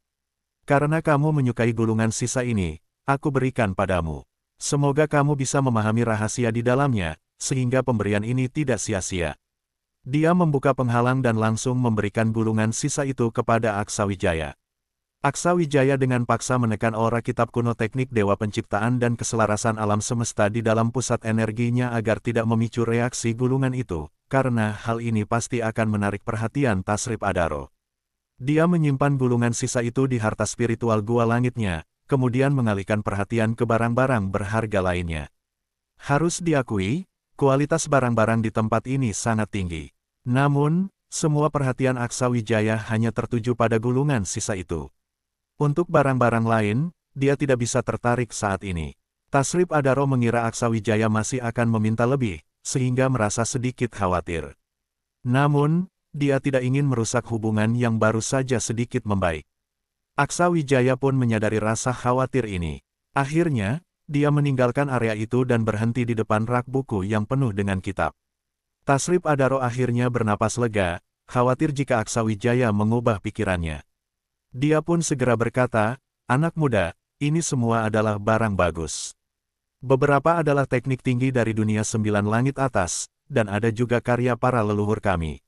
Karena kamu menyukai gulungan sisa ini, aku berikan padamu. Semoga kamu bisa memahami rahasia di dalamnya, sehingga pemberian ini tidak sia-sia. Dia membuka penghalang dan langsung memberikan gulungan sisa itu kepada Aksa Wijaya. Aksa Wijaya dengan paksa menekan aura kitab kuno teknik Dewa Penciptaan dan keselarasan alam semesta di dalam pusat energinya agar tidak memicu reaksi gulungan itu, karena hal ini pasti akan menarik perhatian Tasrip Adaro. Dia menyimpan gulungan sisa itu di harta spiritual gua langitnya, kemudian mengalihkan perhatian ke barang-barang berharga lainnya. Harus diakui, kualitas barang-barang di tempat ini sangat tinggi. Namun, semua perhatian Aksa Wijaya hanya tertuju pada gulungan sisa itu. Untuk barang-barang lain, dia tidak bisa tertarik saat ini. Tasrip Adaro mengira Aksa Wijaya masih akan meminta lebih, sehingga merasa sedikit khawatir. Namun, dia tidak ingin merusak hubungan yang baru saja sedikit membaik. Aksa Wijaya pun menyadari rasa khawatir ini. Akhirnya, dia meninggalkan area itu dan berhenti di depan rak buku yang penuh dengan kitab. Tasrip Adaro akhirnya bernapas lega, khawatir jika Aksa Wijaya mengubah pikirannya. Dia pun segera berkata, anak muda, ini semua adalah barang bagus. Beberapa adalah teknik tinggi dari dunia 9 langit atas, dan ada juga karya para leluhur kami.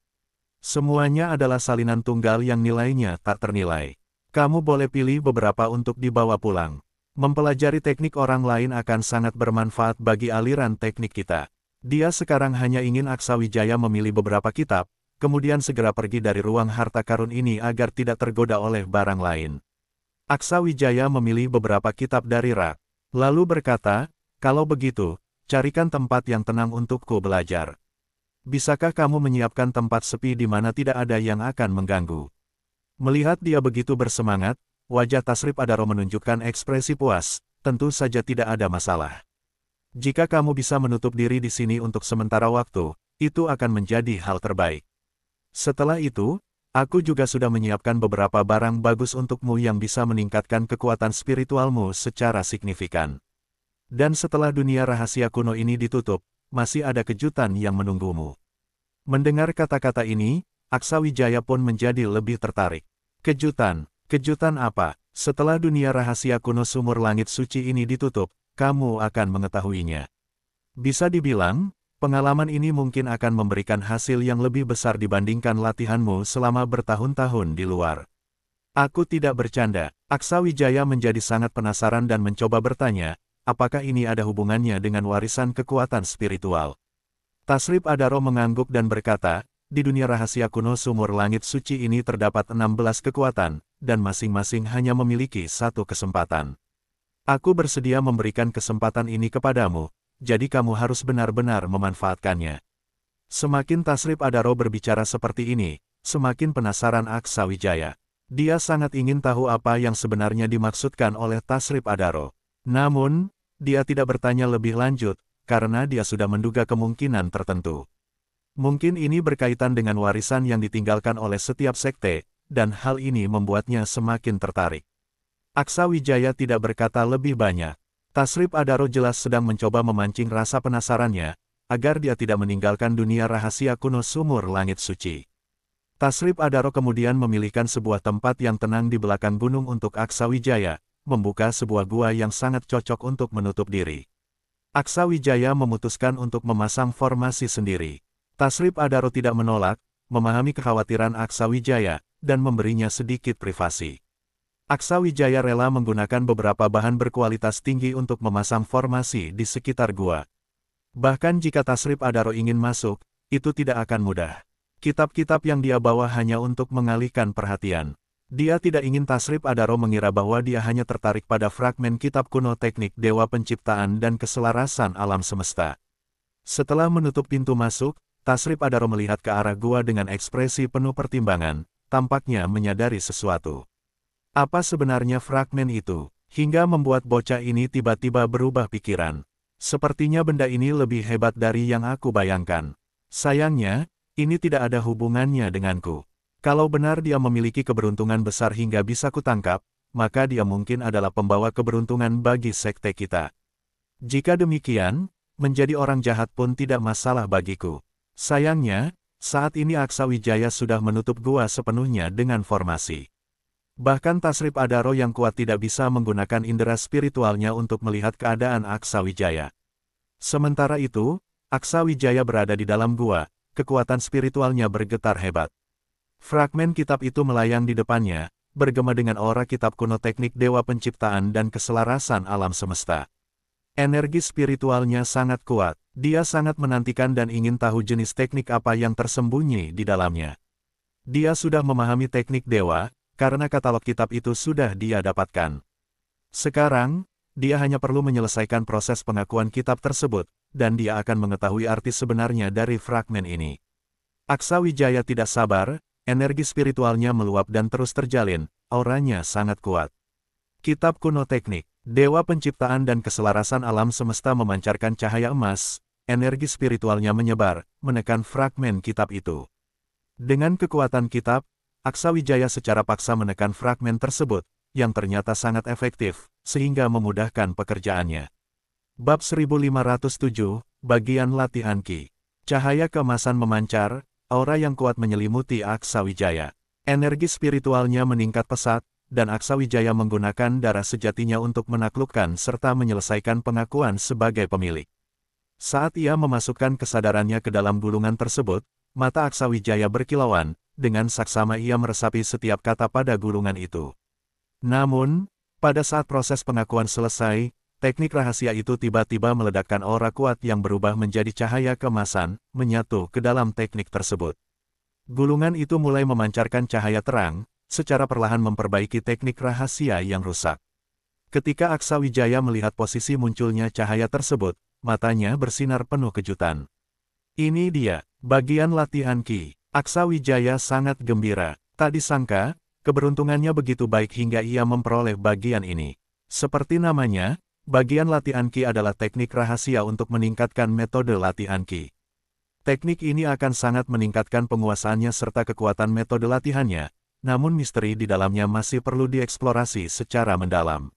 Semuanya adalah salinan tunggal yang nilainya tak ternilai. Kamu boleh pilih beberapa untuk dibawa pulang. Mempelajari teknik orang lain akan sangat bermanfaat bagi aliran teknik kita. Dia sekarang hanya ingin Aksa Wijaya memilih beberapa kitab, kemudian segera pergi dari ruang harta karun ini agar tidak tergoda oleh barang lain. Aksa Wijaya memilih beberapa kitab dari rak, lalu berkata, kalau begitu, carikan tempat yang tenang untukku belajar. Bisakah kamu menyiapkan tempat sepi di mana tidak ada yang akan mengganggu? Melihat dia begitu bersemangat, wajah Tasrip Adaro menunjukkan ekspresi puas, tentu saja tidak ada masalah. Jika kamu bisa menutup diri di sini untuk sementara waktu, itu akan menjadi hal terbaik. Setelah itu, aku juga sudah menyiapkan beberapa barang bagus untukmu yang bisa meningkatkan kekuatan spiritualmu secara signifikan. Dan setelah dunia rahasia kuno ini ditutup, masih ada kejutan yang menunggumu. Mendengar kata-kata ini, Aksa Wijaya pun menjadi lebih tertarik. Kejutan? Kejutan apa? Setelah dunia rahasia kuno sumur langit suci ini ditutup, kamu akan mengetahuinya. Bisa dibilang, pengalaman ini mungkin akan memberikan hasil yang lebih besar dibandingkan latihanmu selama bertahun-tahun di luar. Aku tidak bercanda. Aksa Wijaya menjadi sangat penasaran dan mencoba bertanya, apakah ini ada hubungannya dengan warisan kekuatan spiritual. Tasrip Adaro mengangguk dan berkata, di dunia rahasia kuno sumur langit suci ini terdapat 16 kekuatan, dan masing-masing hanya memiliki satu kesempatan. Aku bersedia memberikan kesempatan ini kepadamu, jadi kamu harus benar-benar memanfaatkannya. Semakin Tasrip Adaro berbicara seperti ini, semakin penasaran Aksa Wijaya. Dia sangat ingin tahu apa yang sebenarnya dimaksudkan oleh Tasrip Adaro. Namun, dia tidak bertanya lebih lanjut, karena dia sudah menduga kemungkinan tertentu. Mungkin ini berkaitan dengan warisan yang ditinggalkan oleh setiap sekte, dan hal ini membuatnya semakin tertarik. Aksa Wijaya tidak berkata lebih banyak. Tasrip Adaro jelas sedang mencoba memancing rasa penasarannya, agar dia tidak meninggalkan dunia rahasia kuno sumur langit suci. Tasrip Adaro kemudian memilihkan sebuah tempat yang tenang di belakang gunung untuk Aksa Wijaya, membuka sebuah gua yang sangat cocok untuk menutup diri. Aksa Wijaya memutuskan untuk memasang formasi sendiri. Tasrip Adaro tidak menolak, memahami kekhawatiran Aksa Wijaya, dan memberinya sedikit privasi. Aksa Wijaya rela menggunakan beberapa bahan berkualitas tinggi untuk memasang formasi di sekitar gua. Bahkan jika Tasrif Adaro ingin masuk, itu tidak akan mudah. Kitab-kitab yang dia bawa hanya untuk mengalihkan perhatian. Dia tidak ingin Tasrif Adaro mengira bahwa dia hanya tertarik pada fragmen kitab kuno teknik Dewa Penciptaan dan Keselarasan Alam Semesta. Setelah menutup pintu masuk, Tasrif Adaro melihat ke arah gua dengan ekspresi penuh pertimbangan, tampaknya menyadari sesuatu. Apa sebenarnya fragmen itu, hingga membuat bocah ini tiba-tiba berubah pikiran? Sepertinya benda ini lebih hebat dari yang aku bayangkan. Sayangnya, ini tidak ada hubungannya denganku. Kalau benar dia memiliki keberuntungan besar hingga bisa kutangkap, maka dia mungkin adalah pembawa keberuntungan bagi sekte kita. Jika demikian, menjadi orang jahat pun tidak masalah bagiku. Sayangnya, saat ini Aksa Wijaya sudah menutup gua sepenuhnya dengan formasi. Bahkan Tasrif Adaro yang kuat tidak bisa menggunakan indera spiritualnya untuk melihat keadaan Aksa Wijaya. Sementara itu, Aksa Wijaya berada di dalam gua, kekuatan spiritualnya bergetar hebat. Fragmen kitab itu melayang di depannya, bergema dengan aura kitab kuno teknik Dewa Penciptaan dan Keselarasan Alam Semesta. Energi spiritualnya sangat kuat, dia sangat menantikan dan ingin tahu jenis teknik apa yang tersembunyi di dalamnya. Dia sudah memahami teknik dewa, karena katalog kitab itu sudah dia dapatkan. Sekarang, dia hanya perlu menyelesaikan proses pengakuan kitab tersebut, dan dia akan mengetahui arti sebenarnya dari fragmen ini. Aksa Wijaya tidak sabar, energi spiritualnya meluap dan terus terjalin, auranya sangat kuat. Kitab kuno teknik, Dewa Penciptaan dan Keselarasan Alam Semesta memancarkan cahaya emas, energi spiritualnya menyebar, menekan fragmen kitab itu. Dengan kekuatan kitab, Aksa Wijaya secara paksa menekan fragmen tersebut, yang ternyata sangat efektif, sehingga memudahkan pekerjaannya. Bab 1507, Bagian Latihan Ki. Cahaya keemasan memancar, aura yang kuat menyelimuti Aksa Wijaya. Energi spiritualnya meningkat pesat, dan Aksa Wijaya menggunakan darah sejatinya untuk menaklukkan serta menyelesaikan pengakuan sebagai pemilik. Saat ia memasukkan kesadarannya ke dalam gulungan tersebut, mata Aksa Wijaya berkilauan, dengan saksama ia meresapi setiap kata pada gulungan itu. Namun, pada saat proses pengakuan selesai, teknik rahasia itu tiba-tiba meledakkan aura kuat yang berubah menjadi cahaya keemasan, menyatu ke dalam teknik tersebut. Gulungan itu mulai memancarkan cahaya terang, secara perlahan memperbaiki teknik rahasia yang rusak. Ketika Aksa Wijaya melihat posisi munculnya cahaya tersebut, matanya bersinar penuh kejutan. Ini dia, bagian latihan Ki. Aksa Wijaya sangat gembira, tak disangka, keberuntungannya begitu baik hingga ia memperoleh bagian ini. Seperti namanya, bagian latihan Ki adalah teknik rahasia untuk meningkatkan metode latihan Ki. Teknik ini akan sangat meningkatkan penguasaannya serta kekuatan metode latihannya, namun misteri di dalamnya masih perlu dieksplorasi secara mendalam.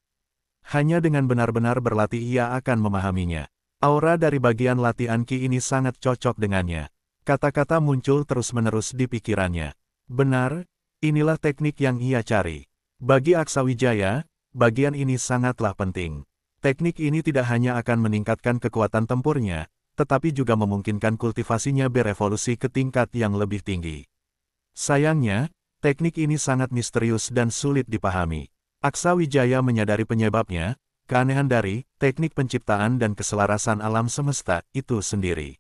Hanya dengan benar-benar berlatih ia akan memahaminya. Aura dari bagian latihan Ki ini sangat cocok dengannya. Kata-kata muncul terus-menerus di pikirannya. Benar, inilah teknik yang ia cari. Bagi Aksa Wijaya, bagian ini sangatlah penting. Teknik ini tidak hanya akan meningkatkan kekuatan tempurnya, tetapi juga memungkinkan kultivasinya berevolusi ke tingkat yang lebih tinggi. Sayangnya, teknik ini sangat misterius dan sulit dipahami. Aksa Wijaya menyadari penyebabnya, keanehan dari teknik penciptaan dan keselarasan alam semesta itu sendiri.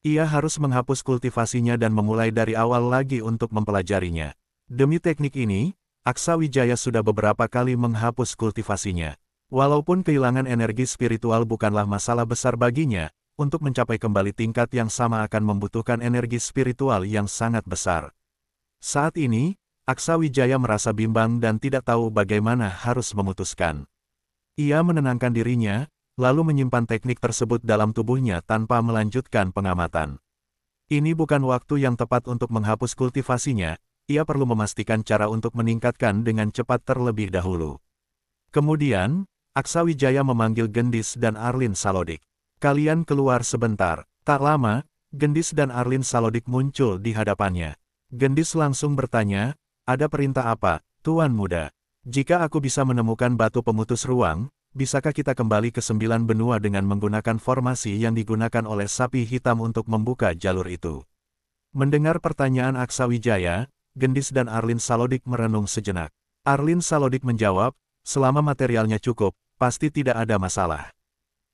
Ia harus menghapus kultivasinya dan memulai dari awal lagi untuk mempelajarinya. Demi teknik ini, Aksa Wijaya sudah beberapa kali menghapus kultivasinya. Walaupun kehilangan energi spiritual bukanlah masalah besar baginya, untuk mencapai kembali tingkat yang sama akan membutuhkan energi spiritual yang sangat besar. Saat ini, Aksa Wijaya merasa bimbang dan tidak tahu bagaimana harus memutuskan. Ia menenangkan dirinya, lalu menyimpan teknik tersebut dalam tubuhnya tanpa melanjutkan pengamatan. Ini bukan waktu yang tepat untuk menghapus kultivasinya, ia perlu memastikan cara untuk meningkatkan dengan cepat terlebih dahulu. Kemudian, Aksa Wijaya memanggil Gendis dan Arlin Salodik. Kalian keluar sebentar. Tak lama, Gendis dan Arlin Salodik muncul di hadapannya. Gendis langsung bertanya, ada perintah apa, Tuan Muda? Jika aku bisa menemukan batu pemutus ruang, bisakah kita kembali ke 9 benua dengan menggunakan formasi yang digunakan oleh sapi hitam untuk membuka jalur itu? Mendengar pertanyaan Aksa Wijaya, Gendis dan Arlin Salodik merenung sejenak. Arlin Salodik menjawab, selama materialnya cukup, pasti tidak ada masalah.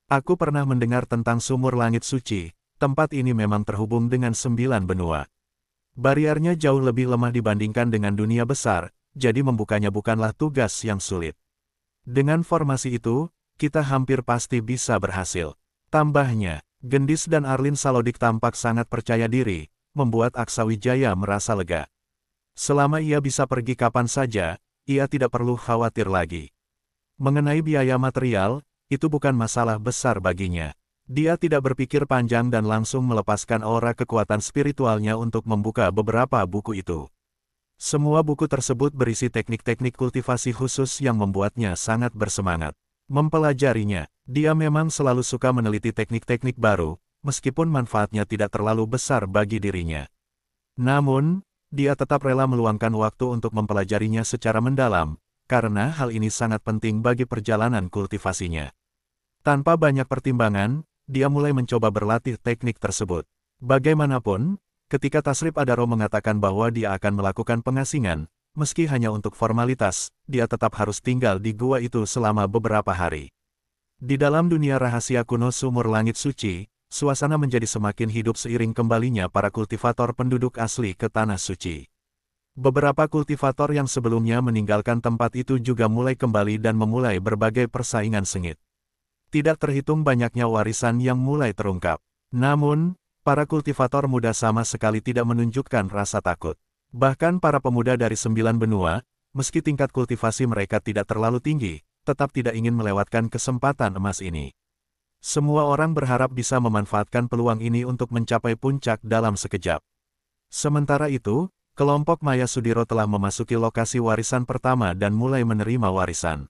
Aku pernah mendengar tentang sumur langit suci, tempat ini memang terhubung dengan 9 benua. Bariernya jauh lebih lemah dibandingkan dengan dunia besar, jadi membukanya bukanlah tugas yang sulit. Dengan formasi itu, kita hampir pasti bisa berhasil. Tambahnya, Gendis dan Arlin Salodik tampak sangat percaya diri, membuat Aksawijaya merasa lega. Selama ia bisa pergi kapan saja, ia tidak perlu khawatir lagi. Mengenai biaya material, itu bukan masalah besar baginya. Dia tidak berpikir panjang dan langsung melepaskan aura kekuatan spiritualnya untuk membuka beberapa buku itu. Semua buku tersebut berisi teknik-teknik kultivasi khusus yang membuatnya sangat bersemangat. Mempelajarinya, dia memang selalu suka meneliti teknik-teknik baru, meskipun manfaatnya tidak terlalu besar bagi dirinya. Namun, dia tetap rela meluangkan waktu untuk mempelajarinya secara mendalam, karena hal ini sangat penting bagi perjalanan kultivasinya. Tanpa banyak pertimbangan, dia mulai mencoba berlatih teknik tersebut. Bagaimanapun, ketika Tasrip Adaro mengatakan bahwa dia akan melakukan pengasingan, meski hanya untuk formalitas, dia tetap harus tinggal di gua itu selama beberapa hari. Di dalam dunia rahasia kuno sumur langit suci, suasana menjadi semakin hidup seiring kembalinya para kultivator penduduk asli ke Tanah Suci. Beberapa kultivator yang sebelumnya meninggalkan tempat itu juga mulai kembali dan memulai berbagai persaingan sengit. Tidak terhitung banyaknya warisan yang mulai terungkap. Namun, para kultivator muda sama sekali tidak menunjukkan rasa takut. Bahkan para pemuda dari 9 benua, meski tingkat kultivasi mereka tidak terlalu tinggi, tetap tidak ingin melewatkan kesempatan emas ini. Semua orang berharap bisa memanfaatkan peluang ini untuk mencapai puncak dalam sekejap. Sementara itu, kelompok Maya Sudiro telah memasuki lokasi warisan pertama dan mulai menerima warisan.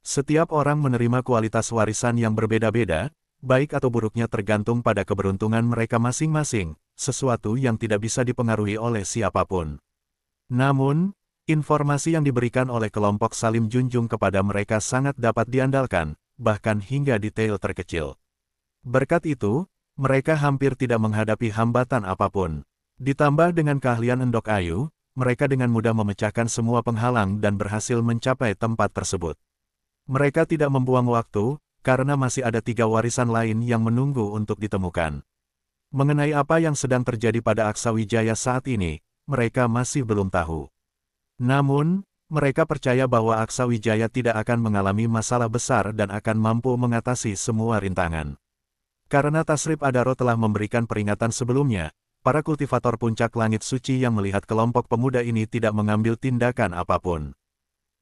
Setiap orang menerima kualitas warisan yang berbeda-beda, baik atau buruknya tergantung pada keberuntungan mereka masing-masing, sesuatu yang tidak bisa dipengaruhi oleh siapapun. Namun, informasi yang diberikan oleh kelompok Salim Junjung kepada mereka sangat dapat diandalkan, bahkan hingga detail terkecil. Berkat itu, mereka hampir tidak menghadapi hambatan apapun. Ditambah dengan keahlian Endok Ayu, mereka dengan mudah memecahkan semua penghalang dan berhasil mencapai tempat tersebut. Mereka tidak membuang waktu, karena masih ada 3 warisan lain yang menunggu untuk ditemukan. Mengenai apa yang sedang terjadi pada Aksawijaya saat ini, mereka masih belum tahu. Namun, mereka percaya bahwa Aksawijaya tidak akan mengalami masalah besar dan akan mampu mengatasi semua rintangan. Karena Tasrip Adaro telah memberikan peringatan sebelumnya, para kultivator puncak langit suci yang melihat kelompok pemuda ini tidak mengambil tindakan apapun.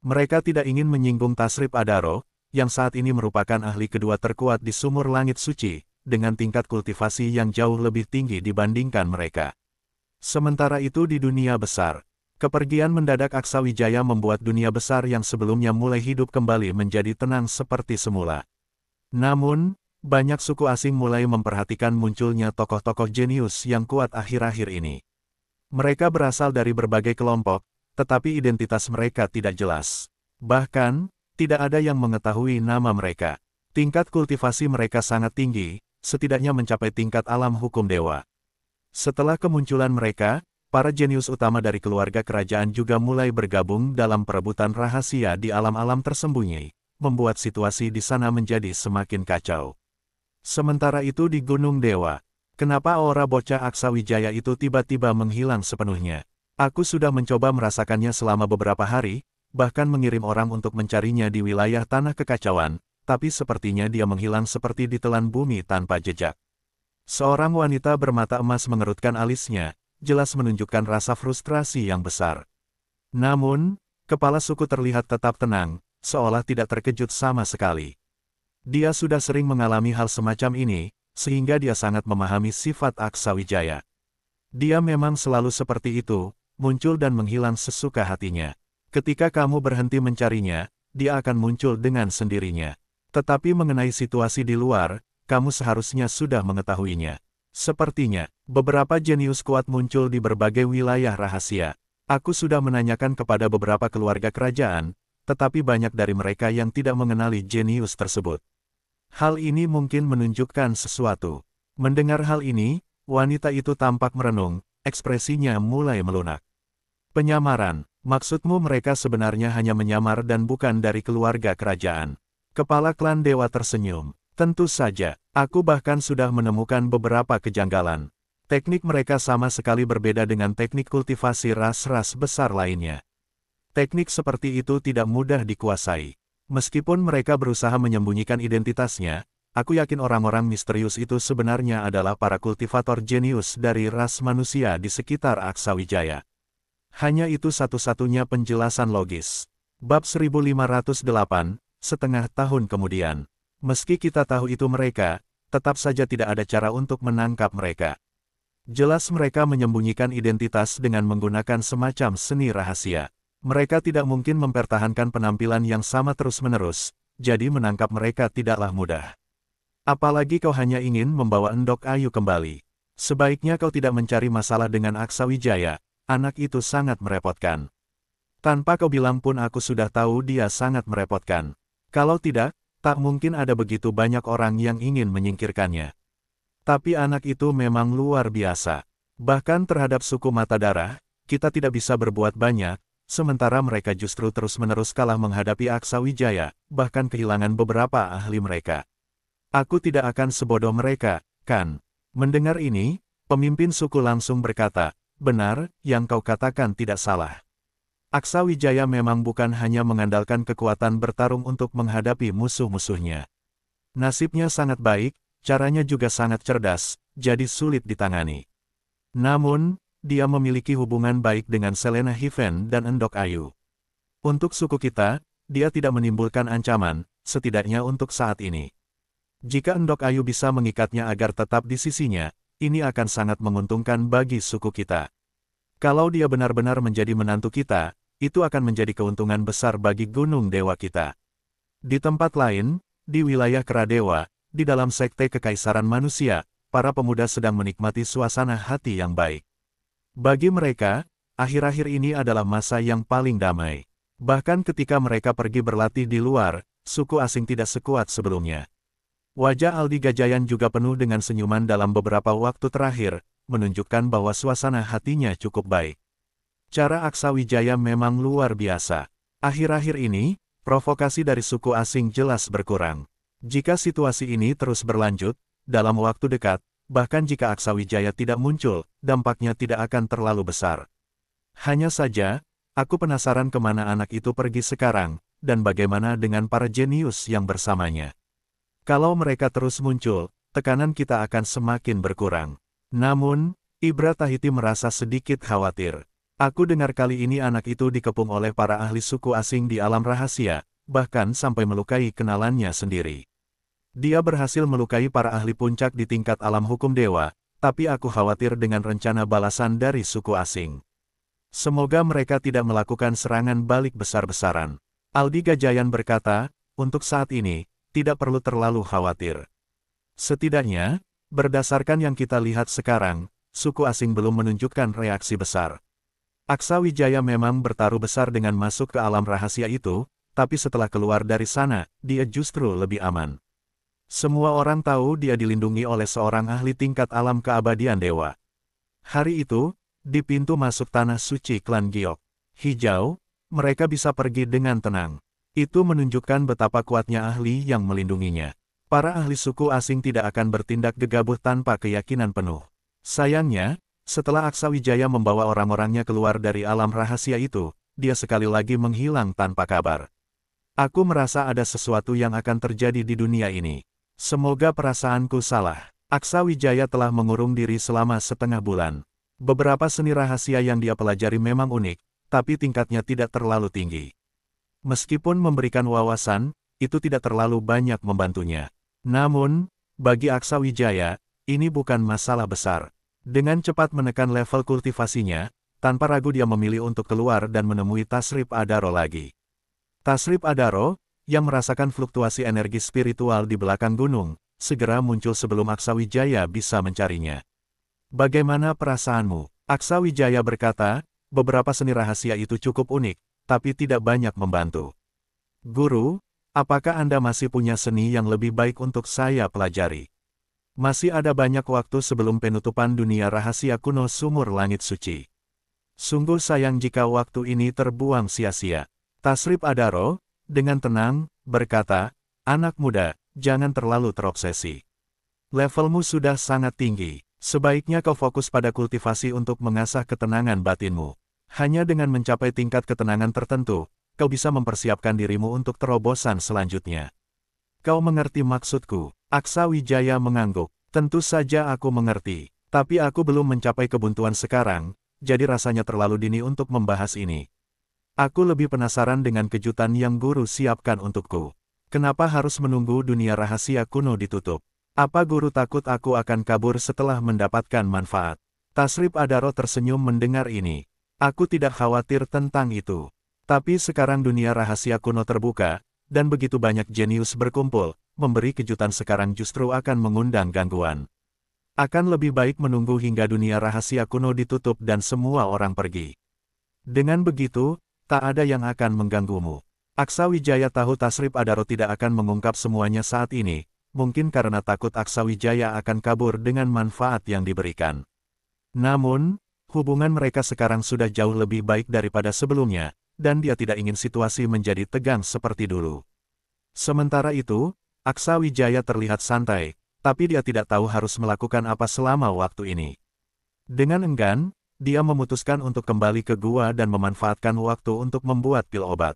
Mereka tidak ingin menyinggung Tasrip Adaro, yang saat ini merupakan ahli kedua terkuat di sumur langit suci, dengan tingkat kultivasi yang jauh lebih tinggi dibandingkan mereka. Sementara itu di dunia besar, kepergian mendadak Aksawijaya membuat dunia besar yang sebelumnya mulai hidup kembali menjadi tenang seperti semula. Namun, banyak suku asing mulai memperhatikan munculnya tokoh-tokoh jenius yang kuat akhir-akhir ini. Mereka berasal dari berbagai kelompok, tetapi identitas mereka tidak jelas. Bahkan, tidak ada yang mengetahui nama mereka. Tingkat kultivasi mereka sangat tinggi, setidaknya mencapai tingkat alam hukum dewa. Setelah kemunculan mereka, para jenius utama dari keluarga kerajaan juga mulai bergabung dalam perebutan rahasia di alam-alam tersembunyi, membuat situasi di sana menjadi semakin kacau. Sementara itu di Gunung Dewa, kenapa aura bocah Aksawijaya itu tiba-tiba menghilang sepenuhnya? Aku sudah mencoba merasakannya selama beberapa hari, bahkan mengirim orang untuk mencarinya di wilayah tanah kekacauan, tapi sepertinya dia menghilang seperti ditelan bumi tanpa jejak. Seorang wanita bermata emas mengerutkan alisnya, jelas menunjukkan rasa frustrasi yang besar. Namun, kepala suku terlihat tetap tenang, seolah tidak terkejut sama sekali. Dia sudah sering mengalami hal semacam ini, sehingga dia sangat memahami sifat Aksawijaya. Dia memang selalu seperti itu, muncul dan menghilang sesuka hatinya. Ketika kamu berhenti mencarinya, dia akan muncul dengan sendirinya. Tetapi mengenai situasi di luar, kamu seharusnya sudah mengetahuinya. Sepertinya, beberapa jenius kuat muncul di berbagai wilayah rahasia. Aku sudah menanyakan kepada beberapa keluarga kerajaan, tetapi banyak dari mereka yang tidak mengenali jenius tersebut. Hal ini mungkin menunjukkan sesuatu. Mendengar hal ini, wanita itu tampak merenung, ekspresinya mulai melunak. Penyamaran, maksudmu mereka sebenarnya hanya menyamar dan bukan dari keluarga kerajaan. Kepala klan dewa tersenyum. Tentu saja, aku bahkan sudah menemukan beberapa kejanggalan. Teknik mereka sama sekali berbeda dengan teknik kultivasi ras-ras besar lainnya. Teknik seperti itu tidak mudah dikuasai. Meskipun mereka berusaha menyembunyikan identitasnya, aku yakin orang-orang misterius itu sebenarnya adalah para kultivator jenius dari ras manusia di sekitar Aksawijaya. Hanya itu satu-satunya penjelasan logis. Bab 1508, setengah tahun kemudian. Meski kita tahu itu mereka, tetap saja tidak ada cara untuk menangkap mereka. Jelas mereka menyembunyikan identitas dengan menggunakan semacam seni rahasia. Mereka tidak mungkin mempertahankan penampilan yang sama terus-menerus, jadi menangkap mereka tidaklah mudah. Apalagi kau hanya ingin membawa Endok Ayu kembali. Sebaiknya kau tidak mencari masalah dengan Aksawijaya. Anak itu sangat merepotkan. Tanpa kau bilang pun aku sudah tahu dia sangat merepotkan. Kalau tidak, tak mungkin ada begitu banyak orang yang ingin menyingkirkannya. Tapi anak itu memang luar biasa. Bahkan terhadap suku mata darah, kita tidak bisa berbuat banyak, sementara mereka justru terus-menerus kalah menghadapi Aksawijaya, bahkan kehilangan beberapa ahli mereka. Aku tidak akan sebodoh mereka, kan? Mendengar ini, pemimpin suku langsung berkata, benar, yang kau katakan tidak salah. Aksawijaya memang bukan hanya mengandalkan kekuatan bertarung untuk menghadapi musuh-musuhnya. Nasibnya sangat baik, caranya juga sangat cerdas, jadi sulit ditangani. Namun, dia memiliki hubungan baik dengan Selena Hiven dan Endok Ayu. Untuk suku kita, dia tidak menimbulkan ancaman, setidaknya untuk saat ini. Jika Endok Ayu bisa mengikatnya agar tetap di sisinya, ini akan sangat menguntungkan bagi suku kita. Kalau dia benar-benar menjadi menantu kita, itu akan menjadi keuntungan besar bagi Gunung Dewa kita. Di tempat lain, di wilayah Keradewa, di dalam sekte kekaisaran manusia, para pemuda sedang menikmati suasana hati yang baik. Bagi mereka, akhir-akhir ini adalah masa yang paling damai. Bahkan ketika mereka pergi berlatih di luar, suku asing tidak sekuat sebelumnya. Wajah Aldi Gajayan juga penuh dengan senyuman dalam beberapa waktu terakhir, menunjukkan bahwa suasana hatinya cukup baik. Cara Aksawijaya memang luar biasa. Akhir-akhir ini, provokasi dari suku asing jelas berkurang. Jika situasi ini terus berlanjut, dalam waktu dekat, bahkan jika Aksawijaya tidak muncul, dampaknya tidak akan terlalu besar. Hanya saja, aku penasaran kemana anak itu pergi sekarang, dan bagaimana dengan para jenius yang bersamanya. Kalau mereka terus muncul, tekanan kita akan semakin berkurang. Namun, Ibra Tahiti merasa sedikit khawatir. Aku dengar kali ini anak itu dikepung oleh para ahli suku asing di alam rahasia, bahkan sampai melukai kenalannya sendiri. Dia berhasil melukai para ahli puncak di tingkat alam hukum dewa, tapi aku khawatir dengan rencana balasan dari suku asing. Semoga mereka tidak melakukan serangan balik besar-besaran. Aldi Gajayan berkata, untuk saat ini, tidak perlu terlalu khawatir. Setidaknya, berdasarkan yang kita lihat sekarang, suku asing belum menunjukkan reaksi besar. Aksawijaya memang bertaruh besar dengan masuk ke alam rahasia itu, tapi setelah keluar dari sana, dia justru lebih aman. Semua orang tahu dia dilindungi oleh seorang ahli tingkat alam keabadian dewa. Hari itu, di pintu masuk tanah suci klan Giok Hijau, mereka bisa pergi dengan tenang. Itu menunjukkan betapa kuatnya ahli yang melindunginya. Para ahli suku asing tidak akan bertindak gegabah tanpa keyakinan penuh. Sayangnya, setelah Aksawijaya membawa orang-orangnya keluar dari alam rahasia itu, dia sekali lagi menghilang tanpa kabar. Aku merasa ada sesuatu yang akan terjadi di dunia ini. Semoga perasaanku salah. Aksawijaya telah mengurung diri selama setengah bulan. Beberapa seni rahasia yang dia pelajari memang unik, tapi tingkatnya tidak terlalu tinggi. Meskipun memberikan wawasan, itu tidak terlalu banyak membantunya. Namun, bagi Aksawijaya, ini bukan masalah besar. Dengan cepat menekan level kultivasinya, tanpa ragu dia memilih untuk keluar dan menemui Tasrip Adaro lagi. Tasrip Adaro, yang merasakan fluktuasi energi spiritual di belakang gunung, segera muncul sebelum Aksawijaya bisa mencarinya. Bagaimana perasaanmu? Aksawijaya berkata, beberapa seni rahasia itu cukup unik, tapi tidak banyak membantu. Guru, apakah Anda masih punya seni yang lebih baik untuk saya pelajari? Masih ada banyak waktu sebelum penutupan dunia rahasia kuno sumur langit suci. Sungguh sayang jika waktu ini terbuang sia-sia. Tasrip Adaro, dengan tenang, berkata, anak muda, jangan terlalu terobsesi. Levelmu sudah sangat tinggi. Sebaiknya kau fokus pada kultivasi untuk mengasah ketenangan batinmu. Hanya dengan mencapai tingkat ketenangan tertentu, kau bisa mempersiapkan dirimu untuk terobosan selanjutnya. Kau mengerti maksudku? Aksa Wijaya mengangguk. Tentu saja aku mengerti. Tapi aku belum mencapai kebuntuan sekarang, jadi rasanya terlalu dini untuk membahas ini. Aku lebih penasaran dengan kejutan yang guru siapkan untukku. Kenapa harus menunggu dunia rahasia kuno ditutup? Apa guru takut aku akan kabur setelah mendapatkan manfaat? Tasrip Adaro tersenyum mendengar ini. Aku tidak khawatir tentang itu. Tapi sekarang dunia rahasia kuno terbuka, dan begitu banyak jenius berkumpul, memberi kejutan sekarang justru akan mengundang gangguan. Akan lebih baik menunggu hingga dunia rahasia kuno ditutup dan semua orang pergi. Dengan begitu, tak ada yang akan mengganggumu. Aksa Wijaya tahu Tasrip Adaro tidak akan mengungkap semuanya saat ini, mungkin karena takut Aksa Wijaya akan kabur dengan manfaat yang diberikan. Namun, hubungan mereka sekarang sudah jauh lebih baik daripada sebelumnya, dan dia tidak ingin situasi menjadi tegang seperti dulu. Sementara itu, Aksa Wijaya terlihat santai, tapi dia tidak tahu harus melakukan apa selama waktu ini. Dengan enggan, dia memutuskan untuk kembali ke gua dan memanfaatkan waktu untuk membuat pil obat.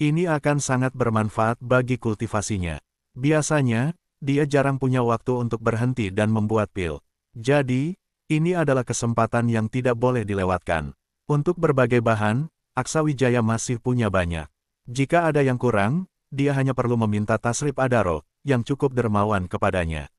Ini akan sangat bermanfaat bagi kultivasinya. Biasanya, dia jarang punya waktu untuk berhenti dan membuat pil. Jadi, ini adalah kesempatan yang tidak boleh dilewatkan. Untuk berbagai bahan, Aksa Wijaya masih punya banyak. Jika ada yang kurang, dia hanya perlu meminta Tasrip Adaro, yang cukup dermawan kepadanya.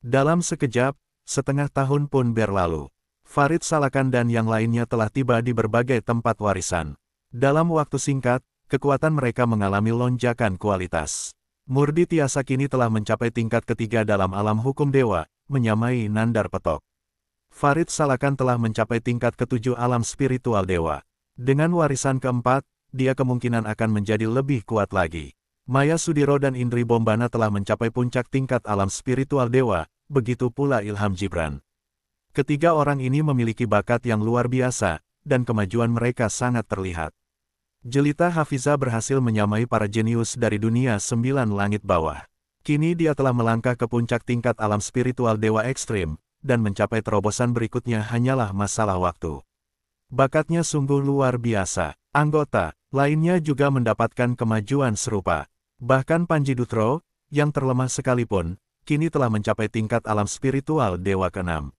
Dalam sekejap, setengah tahun pun berlalu. Farid Salakan dan yang lainnya telah tiba di berbagai tempat warisan. Dalam waktu singkat, kekuatan mereka mengalami lonjakan kualitas. Murdi Tiasa kini telah mencapai tingkat ketiga dalam alam hukum dewa, menyamai Nandar Petok. Farid Salakan telah mencapai tingkat ketujuh alam spiritual dewa. Dengan warisan keempat, dia kemungkinan akan menjadi lebih kuat lagi. Maya Sudiro dan Indri Bombana telah mencapai puncak tingkat alam spiritual dewa, begitu pula Ilham Jibran. Ketiga orang ini memiliki bakat yang luar biasa, dan kemajuan mereka sangat terlihat. Jelita Hafiza berhasil menyamai para jenius dari dunia sembilan langit bawah. Kini dia telah melangkah ke puncak tingkat alam spiritual dewa ekstrim, dan mencapai terobosan berikutnya hanyalah masalah waktu. Bakatnya sungguh luar biasa. Anggota lainnya juga mendapatkan kemajuan serupa. Bahkan Panji Dutro, yang terlemah sekalipun, kini telah mencapai tingkat alam spiritual dewa ke-6.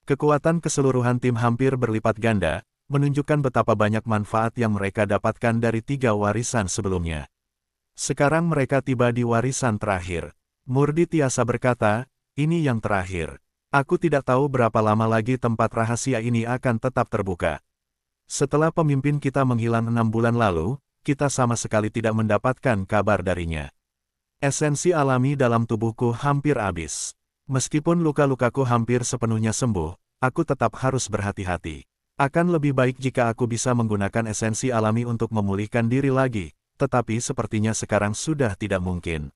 Kekuatan keseluruhan tim hampir berlipat ganda, menunjukkan betapa banyak manfaat yang mereka dapatkan dari 3 warisan sebelumnya. Sekarang mereka tiba di warisan terakhir. Murdi Tiasa berkata, ini yang terakhir. Aku tidak tahu berapa lama lagi tempat rahasia ini akan tetap terbuka. Setelah pemimpin kita menghilang 6 bulan lalu, kita sama sekali tidak mendapatkan kabar darinya. Esensi alami dalam tubuhku hampir habis. Meskipun luka-lukaku hampir sepenuhnya sembuh, aku tetap harus berhati-hati. Akan lebih baik jika aku bisa menggunakan esensi alami untuk memulihkan diri lagi, tetapi sepertinya sekarang sudah tidak mungkin.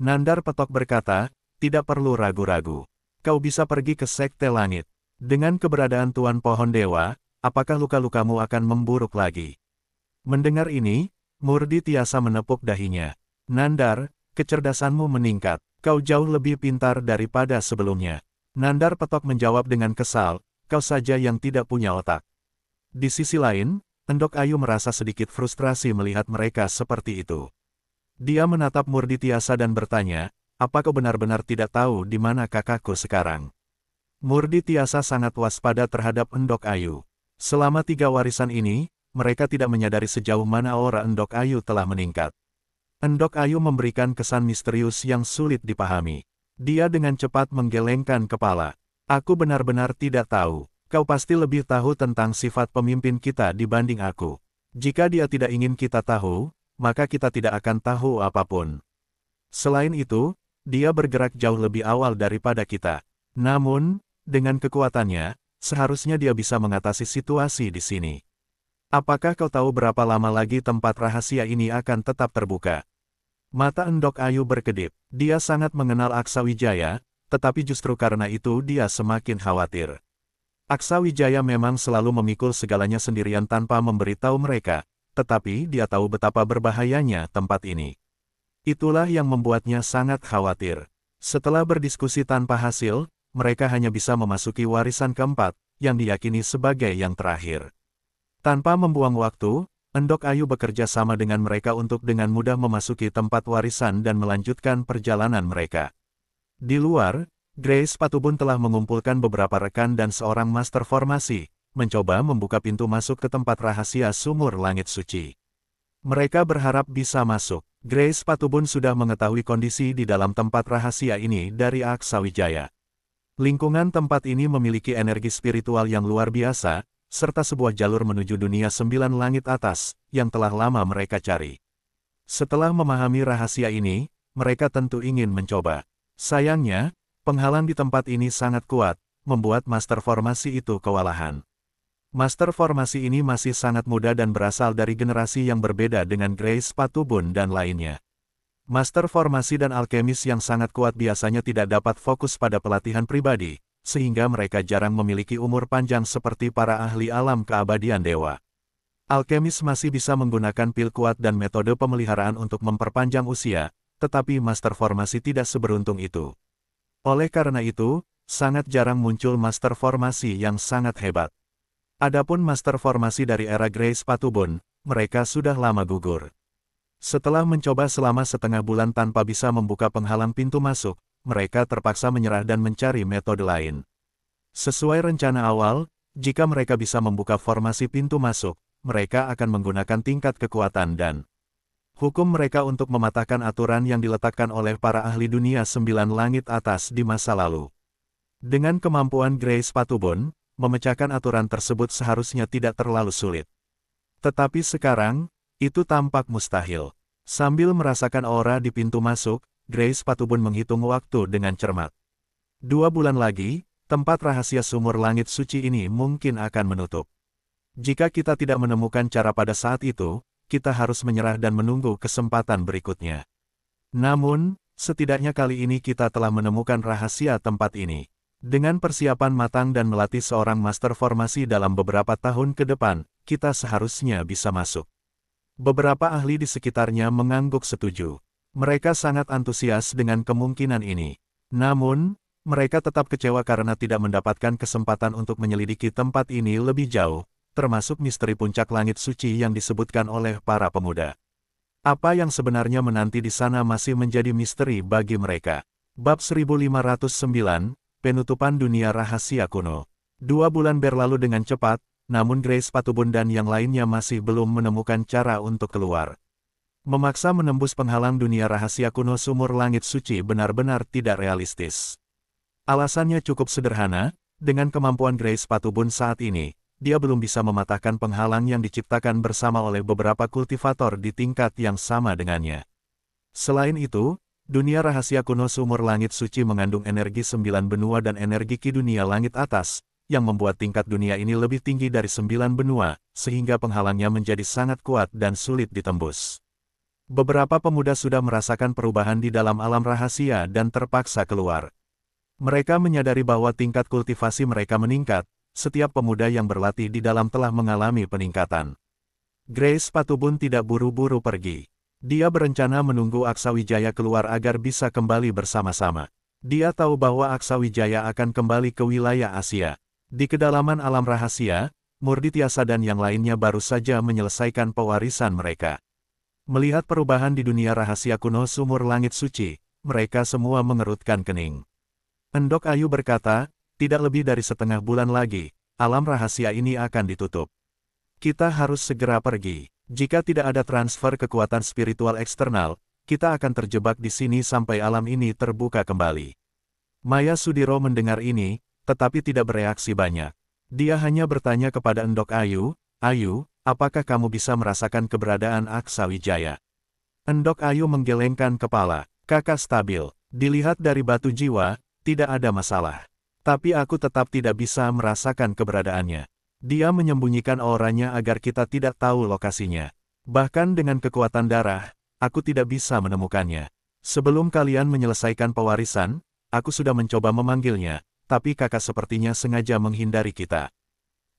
Nandar Petok berkata, tidak perlu ragu-ragu. Kau bisa pergi ke Sekte Langit. Dengan keberadaan Tuan Pohon Dewa, apakah luka-lukamu akan memburuk lagi? Mendengar ini, Murdi Tiasa menepuk dahinya. Nandar, kecerdasanmu meningkat. Kau jauh lebih pintar daripada sebelumnya. Nandar Petok menjawab dengan kesal, kau saja yang tidak punya otak. Di sisi lain, Endok Ayu merasa sedikit frustrasi melihat mereka seperti itu. Dia menatap Murdi Tiasa dan bertanya, apa kau benar-benar tidak tahu di mana kakakku sekarang? Murdi Tiasa sangat waspada terhadap Endok Ayu. Selama 3 warisan ini, mereka tidak menyadari sejauh mana aura Endok Ayu telah meningkat. Endok Ayu memberikan kesan misterius yang sulit dipahami. Dia dengan cepat menggelengkan kepala. Aku benar-benar tidak tahu. Kau pasti lebih tahu tentang sifat pemimpin kita dibanding aku. Jika dia tidak ingin kita tahu, maka kita tidak akan tahu apapun. Selain itu, dia bergerak jauh lebih awal daripada kita. Namun, dengan kekuatannya, seharusnya dia bisa mengatasi situasi di sini. Apakah kau tahu berapa lama lagi tempat rahasia ini akan tetap terbuka? Mata Endok Ayu berkedip. Dia sangat mengenal Aksa Wijaya, tetapi justru karena itu dia semakin khawatir. Aksa Wijaya memang selalu memikul segalanya sendirian tanpa memberitahu mereka, tetapi dia tahu betapa berbahayanya tempat ini. Itulah yang membuatnya sangat khawatir. Setelah berdiskusi tanpa hasil, mereka hanya bisa memasuki warisan keempat, yang diyakini sebagai yang terakhir. Tanpa membuang waktu, Endok Ayu bekerja sama dengan mereka untuk dengan mudah memasuki tempat warisan dan melanjutkan perjalanan mereka. Di luar, Grace Patubun telah mengumpulkan beberapa rekan dan seorang master formasi, mencoba membuka pintu masuk ke tempat rahasia sumur langit suci. Mereka berharap bisa masuk. Grace Patubun sudah mengetahui kondisi di dalam tempat rahasia ini dari Aksa Wijaya. Lingkungan tempat ini memiliki energi spiritual yang luar biasa, serta sebuah jalur menuju dunia 9 langit atas, yang telah lama mereka cari. Setelah memahami rahasia ini, mereka tentu ingin mencoba. Sayangnya, penghalang di tempat ini sangat kuat, membuat master formasi itu kewalahan. Master formasi ini masih sangat muda dan berasal dari generasi yang berbeda dengan Grace Patubun dan lainnya. Master formasi dan alkemis yang sangat kuat biasanya tidak dapat fokus pada pelatihan pribadi, sehingga mereka jarang memiliki umur panjang seperti para ahli alam keabadian dewa. Alkemis masih bisa menggunakan pil kuat dan metode pemeliharaan untuk memperpanjang usia, tetapi master formasi tidak seberuntung itu. Oleh karena itu, sangat jarang muncul master formasi yang sangat hebat. Adapun master formasi dari era Grace Patubun, mereka sudah lama gugur. Setelah mencoba selama setengah bulan tanpa bisa membuka penghalang pintu masuk, mereka terpaksa menyerah dan mencari metode lain. Sesuai rencana awal, jika mereka bisa membuka formasi pintu masuk, mereka akan menggunakan tingkat kekuatan dan hukum mereka untuk mematahkan aturan yang diletakkan oleh para ahli dunia 9 langit atas di masa lalu. Dengan kemampuan Grace Patubun, memecahkan aturan tersebut seharusnya tidak terlalu sulit. Tetapi sekarang, itu tampak mustahil. Sambil merasakan aura di pintu masuk, Grace Patubun menghitung waktu dengan cermat. 2 bulan lagi, tempat rahasia sumur langit suci ini mungkin akan menutup. Jika kita tidak menemukan cara pada saat itu, kita harus menyerah dan menunggu kesempatan berikutnya. Namun, setidaknya kali ini kita telah menemukan rahasia tempat ini. Dengan persiapan matang dan melatih seorang master formasi dalam beberapa tahun ke depan, kita seharusnya bisa masuk. Beberapa ahli di sekitarnya mengangguk setuju. Mereka sangat antusias dengan kemungkinan ini. Namun, mereka tetap kecewa karena tidak mendapatkan kesempatan untuk menyelidiki tempat ini lebih jauh, termasuk misteri puncak langit suci yang disebutkan oleh para pemuda. Apa yang sebenarnya menanti di sana masih menjadi misteri bagi mereka. Bab 1509, Penutupan Dunia Rahasia Kuno. 2 bulan berlalu dengan cepat, namun Grace Patubun dan yang lainnya masih belum menemukan cara untuk keluar. Memaksa menembus penghalang dunia rahasia kuno sumur langit suci benar-benar tidak realistis. Alasannya cukup sederhana, dengan kemampuan Grace Patubun saat ini, dia belum bisa mematahkan penghalang yang diciptakan bersama oleh beberapa kultivator di tingkat yang sama dengannya. Selain itu, dunia rahasia kuno sumur langit suci mengandung energi 9 benua dan energi ki dunia langit atas, yang membuat tingkat dunia ini lebih tinggi dari 9 benua, sehingga penghalangnya menjadi sangat kuat dan sulit ditembus. Beberapa pemuda sudah merasakan perubahan di dalam alam rahasia dan terpaksa keluar. Mereka menyadari bahwa tingkat kultivasi mereka meningkat, setiap pemuda yang berlatih di dalam telah mengalami peningkatan. Grace Patubun tidak buru-buru pergi. Dia berencana menunggu Aksa Wijaya keluar agar bisa kembali bersama-sama. Dia tahu bahwa Aksa Wijaya akan kembali ke wilayah Asia. Di kedalaman alam rahasia, Murdityasa dan yang lainnya baru saja menyelesaikan pewarisan mereka. Melihat perubahan di dunia rahasia kuno sumur langit suci, mereka semua mengerutkan kening. Endok Ayu berkata, tidak lebih dari setengah bulan lagi, alam rahasia ini akan ditutup. Kita harus segera pergi. Jika tidak ada transfer kekuatan spiritual eksternal, kita akan terjebak di sini sampai alam ini terbuka kembali. Maya Sudiro mendengar ini, tetapi tidak bereaksi banyak. Dia hanya bertanya kepada Endok Ayu, "Ayu, apakah kamu bisa merasakan keberadaan Aksa Wijaya?" Endok Ayu menggelengkan kepala. "Kakak stabil. Dilihat dari batu jiwa, tidak ada masalah. Tapi aku tetap tidak bisa merasakan keberadaannya. Dia menyembunyikan auranya agar kita tidak tahu lokasinya. Bahkan dengan kekuatan darah, aku tidak bisa menemukannya. Sebelum kalian menyelesaikan pewarisan, aku sudah mencoba memanggilnya, tapi kakak sepertinya sengaja menghindari kita.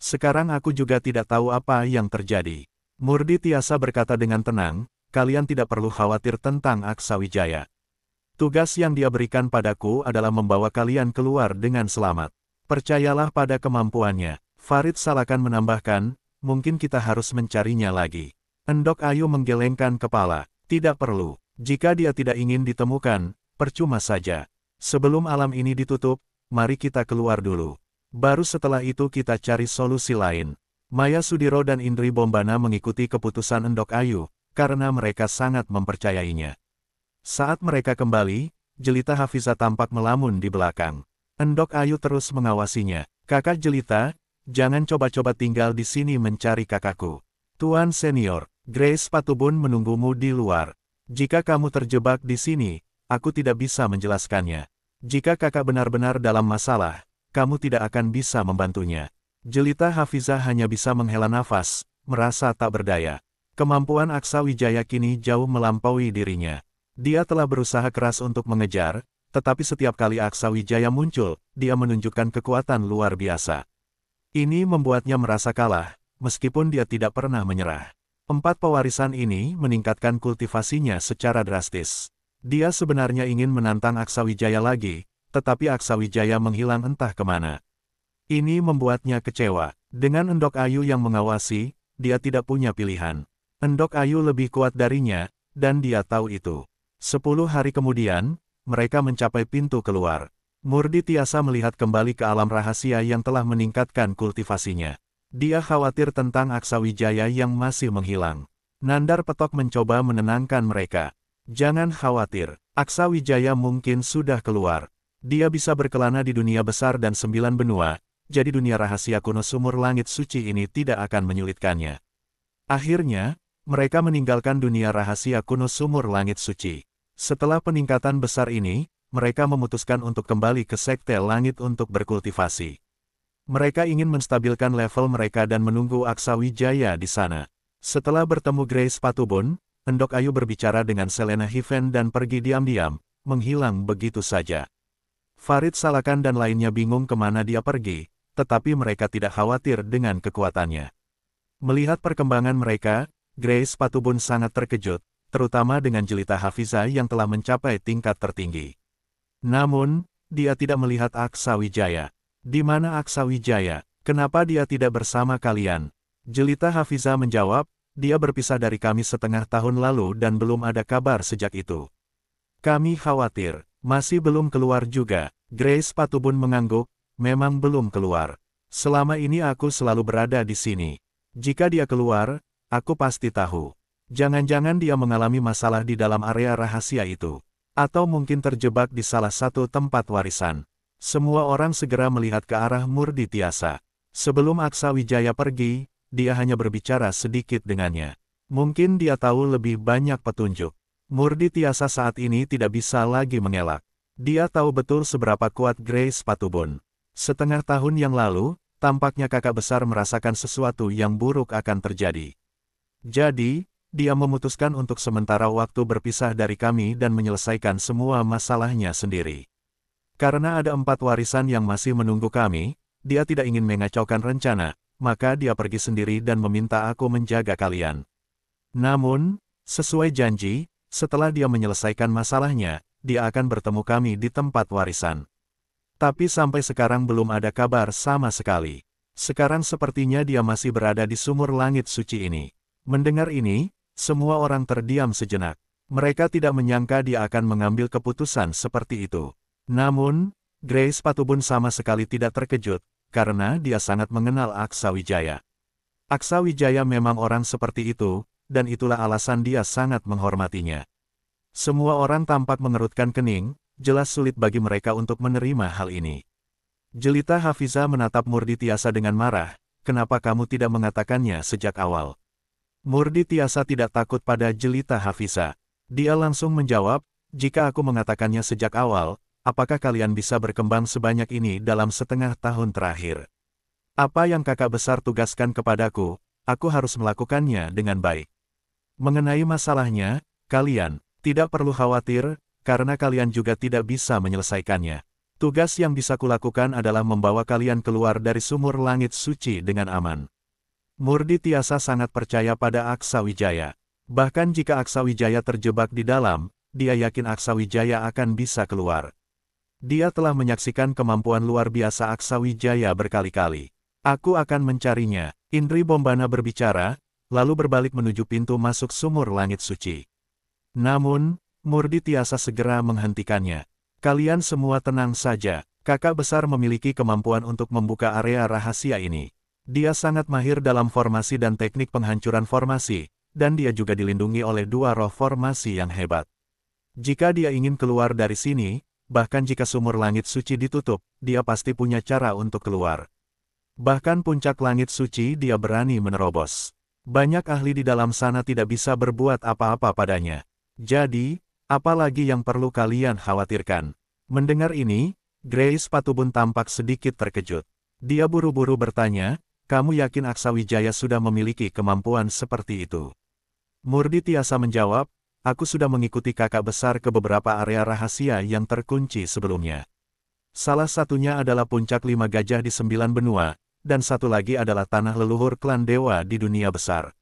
Sekarang aku juga tidak tahu apa yang terjadi. Murdi Tiasa berkata dengan tenang, kalian tidak perlu khawatir tentang Aksa Wijaya. Tugas yang dia berikan padaku adalah membawa kalian keluar dengan selamat. Percayalah pada kemampuannya. Farid Salakan menambahkan, mungkin kita harus mencarinya lagi. Endok Ayu menggelengkan kepala. Tidak perlu. Jika dia tidak ingin ditemukan, percuma saja. Sebelum alam ini ditutup, mari kita keluar dulu. Baru setelah itu kita cari solusi lain. Maya Sudiro dan Indri Bombana mengikuti keputusan Endok Ayu, karena mereka sangat mempercayainya. Saat mereka kembali, Jelita Hafiza tampak melamun di belakang. Endok Ayu terus mengawasinya. Kakak Jelita, jangan coba-coba tinggal di sini mencari kakakku. Tuan senior, Grace Patubun menunggumu di luar. Jika kamu terjebak di sini, aku tidak bisa menjelaskannya. Jika kakak benar-benar dalam masalah, kamu tidak akan bisa membantunya. Jelita Hafiza hanya bisa menghela nafas, merasa tak berdaya. Kemampuan Aksa Wijaya kini jauh melampaui dirinya. Dia telah berusaha keras untuk mengejar, tetapi setiap kali Aksa Wijaya muncul, dia menunjukkan kekuatan luar biasa. Ini membuatnya merasa kalah, meskipun dia tidak pernah menyerah. 4 pewarisan ini meningkatkan kultivasinya secara drastis. Dia sebenarnya ingin menantang Aksa Wijaya lagi, tetapi Aksa Wijaya menghilang entah kemana. Ini membuatnya kecewa. Dengan Endok Ayu yang mengawasi, dia tidak punya pilihan. Endok Ayu lebih kuat darinya, dan dia tahu itu. 10 hari kemudian, mereka mencapai pintu keluar. Murdi Tiasa melihat kembali ke alam rahasia yang telah meningkatkan kultivasinya. Dia khawatir tentang Aksa Wijaya yang masih menghilang. Nandar Petok mencoba menenangkan mereka. Jangan khawatir, Aksa Wijaya mungkin sudah keluar. Dia bisa berkelana di dunia besar dan 9 benua, jadi dunia rahasia kuno sumur langit suci ini tidak akan menyulitkannya. Akhirnya, mereka meninggalkan dunia rahasia kuno sumur langit suci. Setelah peningkatan besar ini, mereka memutuskan untuk kembali ke Sekte Langit untuk berkultivasi. Mereka ingin menstabilkan level mereka dan menunggu Aksa Wijaya di sana. Setelah bertemu Grace Patubun, Endok Ayu berbicara dengan Selena Hiven dan pergi diam-diam, menghilang begitu saja. Farid Salakan dan lainnya bingung kemana dia pergi, tetapi mereka tidak khawatir dengan kekuatannya. Melihat perkembangan mereka, Grace Patubun sangat terkejut, terutama dengan Jelita Hafiza yang telah mencapai tingkat tertinggi. Namun, dia tidak melihat Aksa Wijaya. Di mana Aksa Wijaya? Kenapa dia tidak bersama kalian? Jelita Hafiza menjawab, dia berpisah dari kami setengah tahun lalu dan belum ada kabar sejak itu. Kami khawatir, masih belum keluar juga. Grace Patubun mengangguk, memang belum keluar. Selama ini aku selalu berada di sini. Jika dia keluar, aku pasti tahu. Jangan-jangan dia mengalami masalah di dalam area rahasia itu. Atau mungkin terjebak di salah satu tempat warisan. Semua orang segera melihat ke arah Murdi Tiasa. Sebelum Aksa Wijaya pergi, dia hanya berbicara sedikit dengannya. Mungkin dia tahu lebih banyak petunjuk. Murdi Tiasa saat ini tidak bisa lagi mengelak. Dia tahu betul seberapa kuat Grace Patubun. Setengah tahun yang lalu, tampaknya kakak besar merasakan sesuatu yang buruk akan terjadi. Jadi, dia memutuskan untuk sementara waktu berpisah dari kami dan menyelesaikan semua masalahnya sendiri. Karena ada 4 warisan yang masih menunggu kami, dia tidak ingin mengacaukan rencana, maka dia pergi sendiri dan meminta aku menjaga kalian. Namun, sesuai janji, setelah dia menyelesaikan masalahnya, dia akan bertemu kami di tempat warisan. Tapi sampai sekarang belum ada kabar sama sekali. Sekarang sepertinya dia masih berada di sumur langit suci ini. Mendengar ini, semua orang terdiam sejenak. Mereka tidak menyangka dia akan mengambil keputusan seperti itu. Namun, Grace Patubun sama sekali tidak terkejut, karena dia sangat mengenal Aksa Wijaya. Aksa Wijaya memang orang seperti itu, dan itulah alasan dia sangat menghormatinya. Semua orang tampak mengerutkan kening, jelas sulit bagi mereka untuk menerima hal ini. Jelita Hafiza menatap Murdi Tiasa dengan marah, kenapa kamu tidak mengatakannya sejak awal? Murdi Tiasa tidak takut pada Jelita Hafiza. Dia langsung menjawab, jika aku mengatakannya sejak awal, apakah kalian bisa berkembang sebanyak ini dalam setengah tahun terakhir? Apa yang kakak besar tugaskan kepadaku, aku harus melakukannya dengan baik. Mengenai masalahnya, kalian tidak perlu khawatir, karena kalian juga tidak bisa menyelesaikannya. Tugas yang bisa kulakukan adalah membawa kalian keluar dari sumur langit suci dengan aman. Murdi Tiasa sangat percaya pada Aksa Wijaya. Bahkan jika Aksa Wijaya terjebak di dalam, dia yakin Aksa Wijaya akan bisa keluar. Dia telah menyaksikan kemampuan luar biasa Aksa Wijaya berkali-kali. Aku akan mencarinya, Indri Bombana berbicara, lalu berbalik menuju pintu masuk sumur langit suci. Namun, Murdi Tiasa segera menghentikannya. Kalian semua tenang saja, kakak besar memiliki kemampuan untuk membuka area rahasia ini. Dia sangat mahir dalam formasi dan teknik penghancuran formasi, dan dia juga dilindungi oleh dua roh formasi yang hebat. Jika dia ingin keluar dari sini, bahkan jika sumur langit suci ditutup, dia pasti punya cara untuk keluar. Bahkan puncak langit suci dia berani menerobos. Banyak ahli di dalam sana tidak bisa berbuat apa-apa padanya. Jadi, apalagi yang perlu kalian khawatirkan? Mendengar ini, Grace Patubun tampak sedikit terkejut. Dia buru-buru bertanya, kamu yakin Aksa Wijaya sudah memiliki kemampuan seperti itu? Murdi Tiasa menjawab, aku sudah mengikuti kakak besar ke beberapa area rahasia yang terkunci sebelumnya. Salah satunya adalah puncak 5 gajah di 9 benua, dan satu lagi adalah tanah leluhur klan dewa di dunia besar.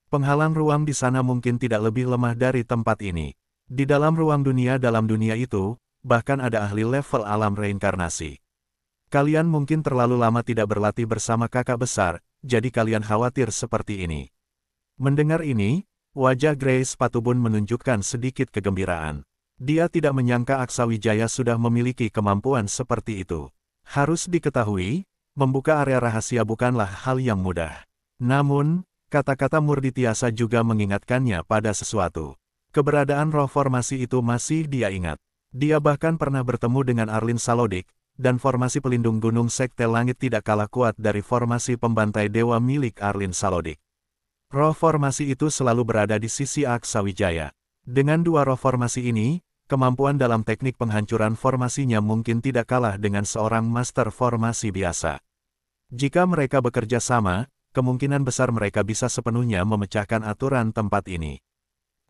Penghalang ruang di sana mungkin tidak lebih lemah dari tempat ini. Di dalam ruang dalam dunia itu, bahkan ada ahli level alam reinkarnasi. Kalian mungkin terlalu lama tidak berlatih bersama kakak besar, jadi kalian khawatir seperti ini. Mendengar ini, wajah Grace Patubun menunjukkan sedikit kegembiraan. Dia tidak menyangka Aksa Wijaya sudah memiliki kemampuan seperti itu. Harus diketahui, membuka area rahasia bukanlah hal yang mudah. Namun, kata-kata Murdi Tiasa juga mengingatkannya pada sesuatu. Keberadaan roh formasi itu masih dia ingat. Dia bahkan pernah bertemu dengan Arlin Salodik, dan formasi pelindung gunung Sekte Langit tidak kalah kuat dari formasi pembantai dewa milik Arlin Salodik. Roh formasi itu selalu berada di sisi Aksa Wijaya. Dengan dua roh formasi ini, kemampuan dalam teknik penghancuran formasinya mungkin tidak kalah dengan seorang master formasi biasa. Jika mereka bekerja sama, kemungkinan besar mereka bisa sepenuhnya memecahkan aturan tempat ini.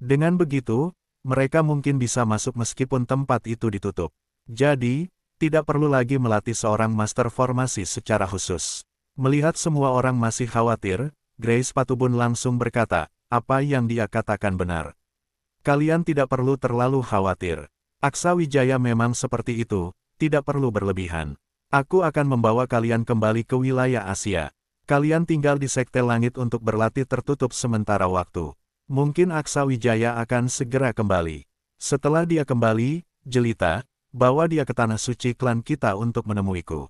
Dengan begitu, mereka mungkin bisa masuk meskipun tempat itu ditutup. Jadi, tidak perlu lagi melatih seorang master formasi secara khusus. Melihat semua orang masih khawatir, Grace Patubun langsung berkata, apa yang dia katakan benar. Kalian tidak perlu terlalu khawatir. Aksa Wijaya memang seperti itu, tidak perlu berlebihan. Aku akan membawa kalian kembali ke wilayah Asia. Kalian tinggal di Sekte Langit untuk berlatih tertutup sementara waktu. Mungkin Aksa Wijaya akan segera kembali. Setelah dia kembali, jelita, bawa dia ke tanah suci klan kita untuk menemuiku.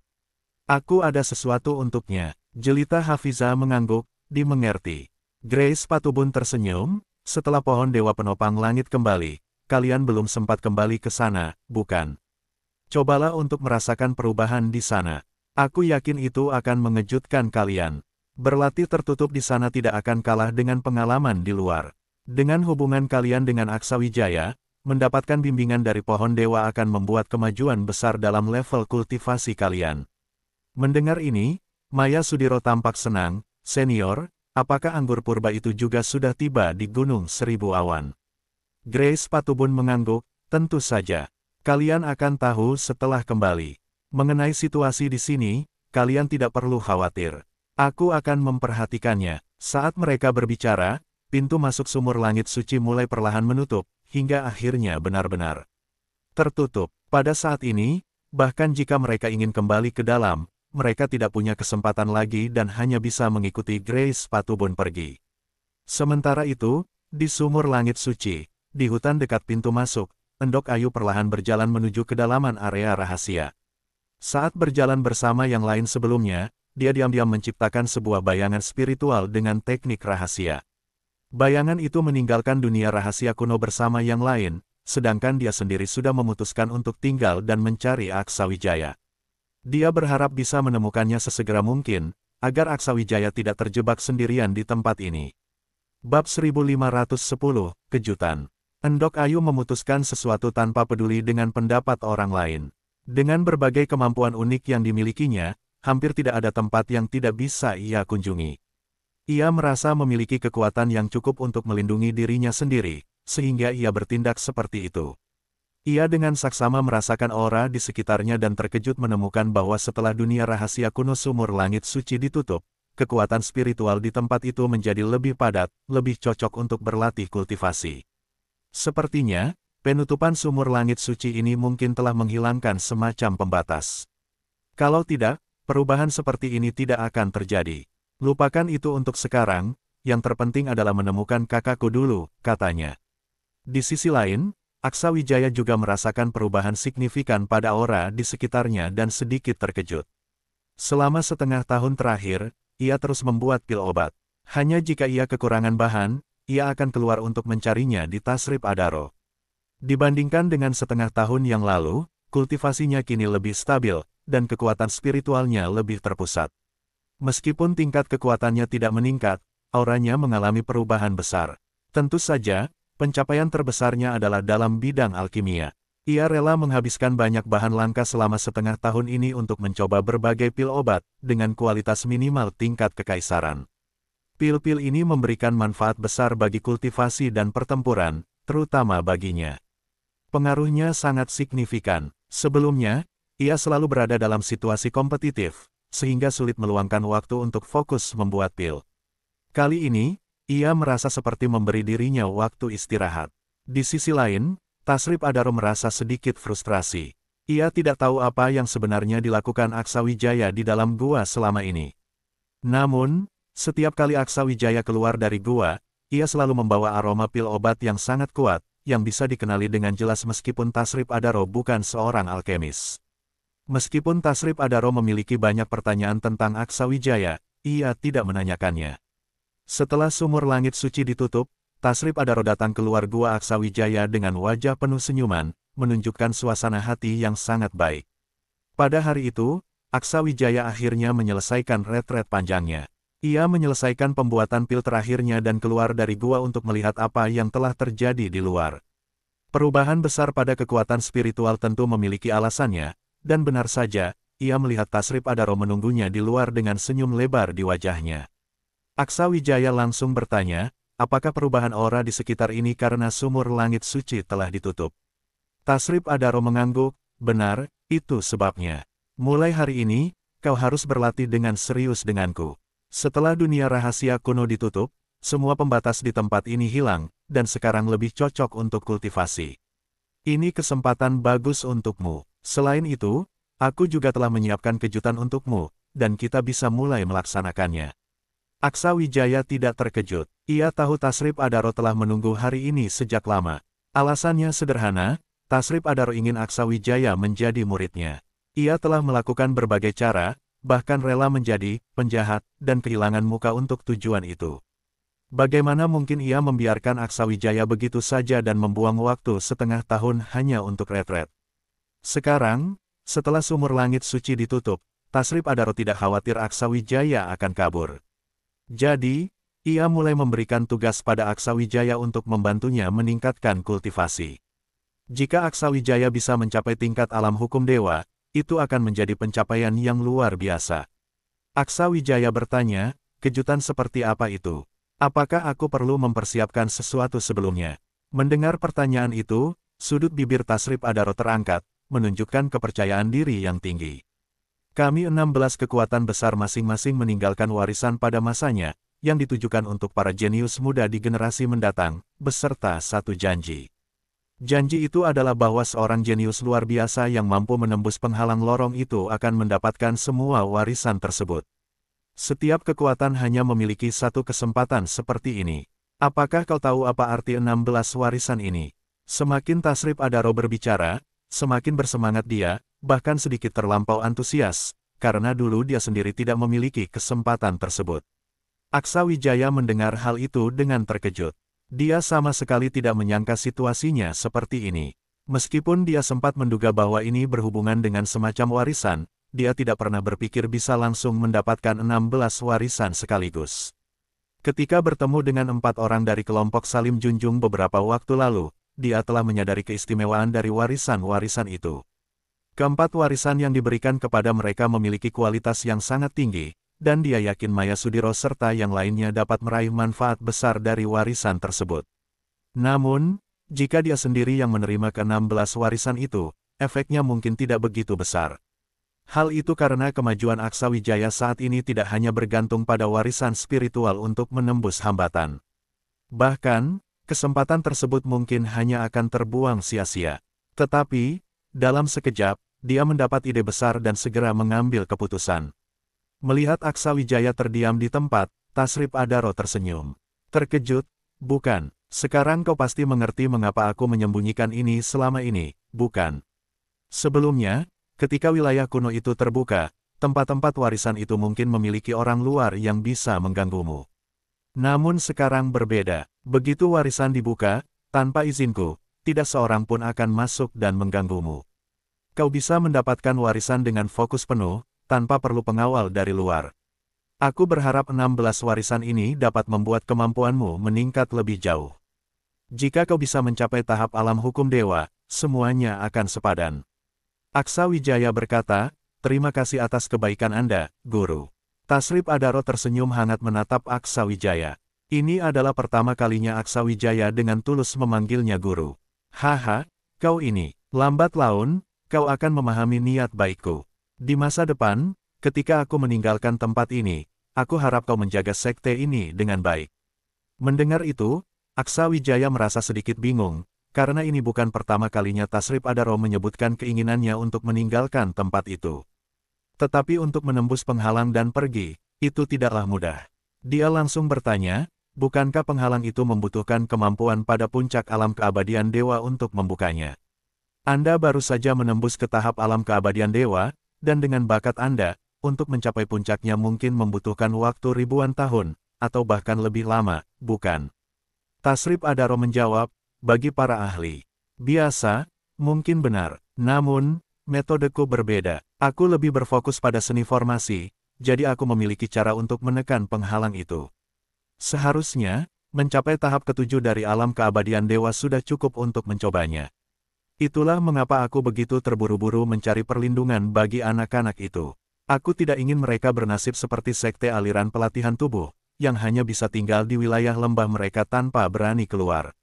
Aku ada sesuatu untuknya. Jelita Hafiza mengangguk, dimengerti. Grace Patubun tersenyum, setelah pohon dewa penopang langit kembali, kalian belum sempat kembali ke sana, bukan? Cobalah untuk merasakan perubahan di sana. Aku yakin itu akan mengejutkan kalian. Berlatih tertutup di sana tidak akan kalah dengan pengalaman di luar. Dengan hubungan kalian dengan Aksa Wijaya, mendapatkan bimbingan dari pohon dewa akan membuat kemajuan besar dalam level kultivasi kalian. Mendengar ini, Maya Sudiro tampak senang. Senior, apakah anggur purba itu juga sudah tiba di Gunung Seribu Awan? Grace Patubun mengangguk, tentu saja. Kalian akan tahu setelah kembali. Mengenai situasi di sini, kalian tidak perlu khawatir. Aku akan memperhatikannya. Saat mereka berbicara, pintu masuk sumur langit suci mulai perlahan menutup, hingga akhirnya benar-benar tertutup. Pada saat ini, bahkan jika mereka ingin kembali ke dalam, mereka tidak punya kesempatan lagi dan hanya bisa mengikuti Grace Patubun pergi. Sementara itu, di sumur langit suci, di hutan dekat pintu masuk, Endok Ayu perlahan berjalan menuju kedalaman area rahasia. Saat berjalan bersama yang lain sebelumnya, dia diam-diam menciptakan sebuah bayangan spiritual dengan teknik rahasia. Bayangan itu meninggalkan dunia rahasia kuno bersama yang lain, sedangkan dia sendiri sudah memutuskan untuk tinggal dan mencari Aksa Wijaya. Dia berharap bisa menemukannya sesegera mungkin, agar Aksa Wijaya tidak terjebak sendirian di tempat ini. Bab 1510, Kejutan. Endok Ayu memutuskan sesuatu tanpa peduli dengan pendapat orang lain. Dengan berbagai kemampuan unik yang dimilikinya, hampir tidak ada tempat yang tidak bisa ia kunjungi. Ia merasa memiliki kekuatan yang cukup untuk melindungi dirinya sendiri, sehingga ia bertindak seperti itu. Ia dengan saksama merasakan aura di sekitarnya dan terkejut menemukan bahwa setelah dunia rahasia kuno sumur langit suci ditutup, kekuatan spiritual di tempat itu menjadi lebih padat, lebih cocok untuk berlatih kultivasi. Sepertinya, penutupan sumur langit suci ini mungkin telah menghilangkan semacam pembatas. Kalau tidak, perubahan seperti ini tidak akan terjadi. Lupakan itu untuk sekarang, yang terpenting adalah menemukan kakakku dulu, katanya. Di sisi lain, Aksa Wijaya juga merasakan perubahan signifikan pada aura di sekitarnya dan sedikit terkejut. Selama setengah tahun terakhir, ia terus membuat pil obat. Hanya jika ia kekurangan bahan, ia akan keluar untuk mencarinya di Tasrib Adaro. Dibandingkan dengan setengah tahun yang lalu, kultivasinya kini lebih stabil, dan kekuatan spiritualnya lebih terpusat. Meskipun tingkat kekuatannya tidak meningkat, auranya mengalami perubahan besar. Tentu saja, pencapaian terbesarnya adalah dalam bidang alkimia. Ia rela menghabiskan banyak bahan langka selama setengah tahun ini untuk mencoba berbagai pil obat, dengan kualitas minimal tingkat kekaisaran. Pil-pil ini memberikan manfaat besar bagi kultivasi dan pertempuran, terutama baginya. Pengaruhnya sangat signifikan. Sebelumnya, ia selalu berada dalam situasi kompetitif, sehingga sulit meluangkan waktu untuk fokus membuat pil. Kali ini, ia merasa seperti memberi dirinya waktu istirahat. Di sisi lain, Tasrib Adaro merasa sedikit frustrasi. Ia tidak tahu apa yang sebenarnya dilakukan Aksa Wijaya di dalam gua selama ini. Namun, setiap kali Aksa Wijaya keluar dari gua, ia selalu membawa aroma pil obat yang sangat kuat, yang bisa dikenali dengan jelas meskipun Tasrib Adaro bukan seorang alkemis. Meskipun Tasrib Adaro memiliki banyak pertanyaan tentang Aksa Wijaya, ia tidak menanyakannya. Setelah sumur langit suci ditutup, Tasrib Adaro datang keluar gua Aksa Wijaya dengan wajah penuh senyuman, menunjukkan suasana hati yang sangat baik. Pada hari itu, Aksa Wijaya akhirnya menyelesaikan retret panjangnya. Ia menyelesaikan pembuatan pil terakhirnya dan keluar dari gua untuk melihat apa yang telah terjadi di luar. Perubahan besar pada kekuatan spiritual tentu memiliki alasannya, dan benar saja, ia melihat Tasrib Adaro menunggunya di luar dengan senyum lebar di wajahnya. Aksa Wijaya langsung bertanya, apakah perubahan aura di sekitar ini karena sumur langit suci telah ditutup? Tasrib Adaro mengangguk, benar, itu sebabnya. Mulai hari ini, kau harus berlatih dengan serius denganku. Setelah dunia rahasia kuno ditutup, semua pembatas di tempat ini hilang, dan sekarang lebih cocok untuk kultivasi. Ini kesempatan bagus untukmu. Selain itu, aku juga telah menyiapkan kejutan untukmu, dan kita bisa mulai melaksanakannya. Aksa Wijaya tidak terkejut. Ia tahu Tasrib Adaro telah menunggu hari ini sejak lama. Alasannya sederhana, Tasrib Adaro ingin Aksa Wijaya menjadi muridnya. Ia telah melakukan berbagai cara, bahkan rela menjadi penjahat dan kehilangan muka untuk tujuan itu. Bagaimana mungkin ia membiarkan Aksa Wijaya begitu saja dan membuang waktu setengah tahun hanya untuk retret? Sekarang, setelah sumur langit suci ditutup, Tasrib Adaro tidak khawatir Aksa Wijaya akan kabur. Jadi, ia mulai memberikan tugas pada Aksa Wijaya untuk membantunya meningkatkan kultivasi. Jika Aksa Wijaya bisa mencapai tingkat alam hukum dewa, itu akan menjadi pencapaian yang luar biasa. Aksa Wijaya bertanya, kejutan seperti apa itu? Apakah aku perlu mempersiapkan sesuatu sebelumnya? Mendengar pertanyaan itu, sudut bibir Tasrib Adaro terangkat, menunjukkan kepercayaan diri yang tinggi. Kami 16 kekuatan besar masing-masing meninggalkan warisan pada masanya, yang ditujukan untuk para jenius muda di generasi mendatang, beserta satu janji. Janji itu adalah bahwa seorang jenius luar biasa yang mampu menembus penghalang lorong itu akan mendapatkan semua warisan tersebut. Setiap kekuatan hanya memiliki satu kesempatan seperti ini. Apakah kau tahu apa arti 16 warisan ini? Semakin Tasrib Adaro berbicara, semakin bersemangat dia, bahkan sedikit terlampau antusias, karena dulu dia sendiri tidak memiliki kesempatan tersebut. Aksa Wijaya mendengar hal itu dengan terkejut. Dia sama sekali tidak menyangka situasinya seperti ini. Meskipun dia sempat menduga bahwa ini berhubungan dengan semacam warisan, dia tidak pernah berpikir bisa langsung mendapatkan 16 warisan sekaligus. Ketika bertemu dengan 4 orang dari kelompok Salim Junjung beberapa waktu lalu, dia telah menyadari keistimewaan dari warisan-warisan itu. Keempat warisan yang diberikan kepada mereka memiliki kualitas yang sangat tinggi, dan dia yakin Maya Sudiro serta yang lainnya dapat meraih manfaat besar dari warisan tersebut. Namun, Jika dia sendiri yang menerima ke-16 warisan itu, efeknya mungkin tidak begitu besar. Hal itu karena kemajuan Aksa Wijaya saat ini tidak hanya bergantung pada warisan spiritual untuk menembus hambatan. Bahkan, kesempatan tersebut mungkin hanya akan terbuang sia-sia. Tetapi, dalam sekejap, dia mendapat ide besar dan segera mengambil keputusan. Melihat Aksa Wijaya terdiam di tempat, Tasrip Adaro tersenyum. Terkejut? Bukan. Sekarang kau pasti mengerti mengapa aku menyembunyikan ini selama ini, bukan? Sebelumnya, ketika wilayah kuno itu terbuka, tempat-tempat warisan itu mungkin memiliki orang luar yang bisa mengganggumu. Namun sekarang berbeda. Begitu warisan dibuka, tanpa izinku, tidak seorang pun akan masuk dan mengganggumu. Kau bisa mendapatkan warisan dengan fokus penuh, tanpa perlu pengawal dari luar. Aku berharap 16 warisan ini dapat membuat kemampuanmu meningkat lebih jauh. Jika kau bisa mencapai tahap alam hukum dewa, semuanya akan sepadan. Aksa Wijaya berkata, terima kasih atas kebaikan Anda, Guru. Tasrip Adaro tersenyum hangat menatap Aksa Wijaya. Ini adalah pertama kalinya Aksa Wijaya dengan tulus memanggilnya Guru. Haha, kau ini, lambat laun, kau akan memahami niat baikku. Di masa depan, ketika aku meninggalkan tempat ini, aku harap kau menjaga sekte ini dengan baik. Mendengar itu, Aksa Wijaya merasa sedikit bingung, karena ini bukan pertama kalinya Tasrip Adaro menyebutkan keinginannya untuk meninggalkan tempat itu. Tetapi untuk menembus penghalang dan pergi, itu tidaklah mudah. Dia langsung bertanya, bukankah penghalang itu membutuhkan kemampuan pada puncak alam keabadian dewa untuk membukanya? Anda baru saja menembus ke tahap alam keabadian dewa, dan dengan bakat Anda, untuk mencapai puncaknya mungkin membutuhkan waktu ribuan tahun, atau bahkan lebih lama, bukan? Tasrip Adaro menjawab, bagi para ahli biasa, mungkin benar, namun, metodeku berbeda. Aku lebih berfokus pada seni formasi, jadi aku memiliki cara untuk menekan penghalang itu. Seharusnya, mencapai tahap ketujuh dari alam keabadian dewa sudah cukup untuk mencobanya. Itulah mengapa aku begitu terburu-buru mencari perlindungan bagi anak-anak itu. Aku tidak ingin mereka bernasib seperti sekte aliran pelatihan tubuh, yang hanya bisa tinggal di wilayah lembah mereka tanpa berani keluar.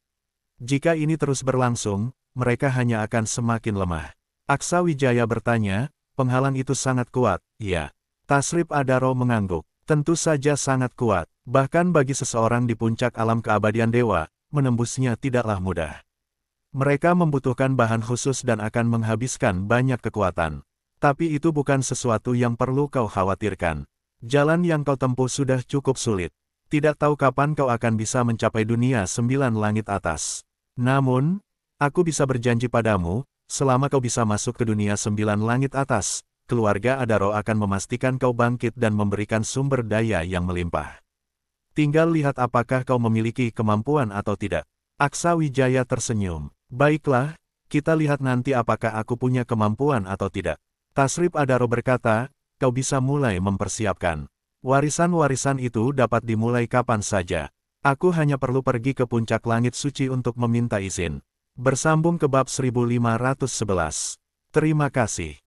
Jika ini terus berlangsung, mereka hanya akan semakin lemah. Aksa Wijaya bertanya, penghalang itu sangat kuat, ya. Tasrip Adaro mengangguk, tentu saja sangat kuat, bahkan bagi seseorang di puncak alam keabadian dewa, menembusnya tidaklah mudah. Mereka membutuhkan bahan khusus dan akan menghabiskan banyak kekuatan. Tapi itu bukan sesuatu yang perlu kau khawatirkan. Jalan yang kau tempuh sudah cukup sulit. Tidak tahu kapan kau akan bisa mencapai dunia 9 langit atas. Namun, aku bisa berjanji padamu, selama kau bisa masuk ke dunia 9 langit atas, keluarga Adaro akan memastikan kau bangkit dan memberikan sumber daya yang melimpah. Tinggal lihat apakah kau memiliki kemampuan atau tidak. Aksa Wijaya tersenyum. Baiklah, kita lihat nanti apakah aku punya kemampuan atau tidak. Tasrip Adaro berkata, kau bisa mulai mempersiapkan. Warisan-warisan itu dapat dimulai kapan saja. Aku hanya perlu pergi ke puncak langit suci untuk meminta izin. Bersambung ke bab 1511. Terima kasih.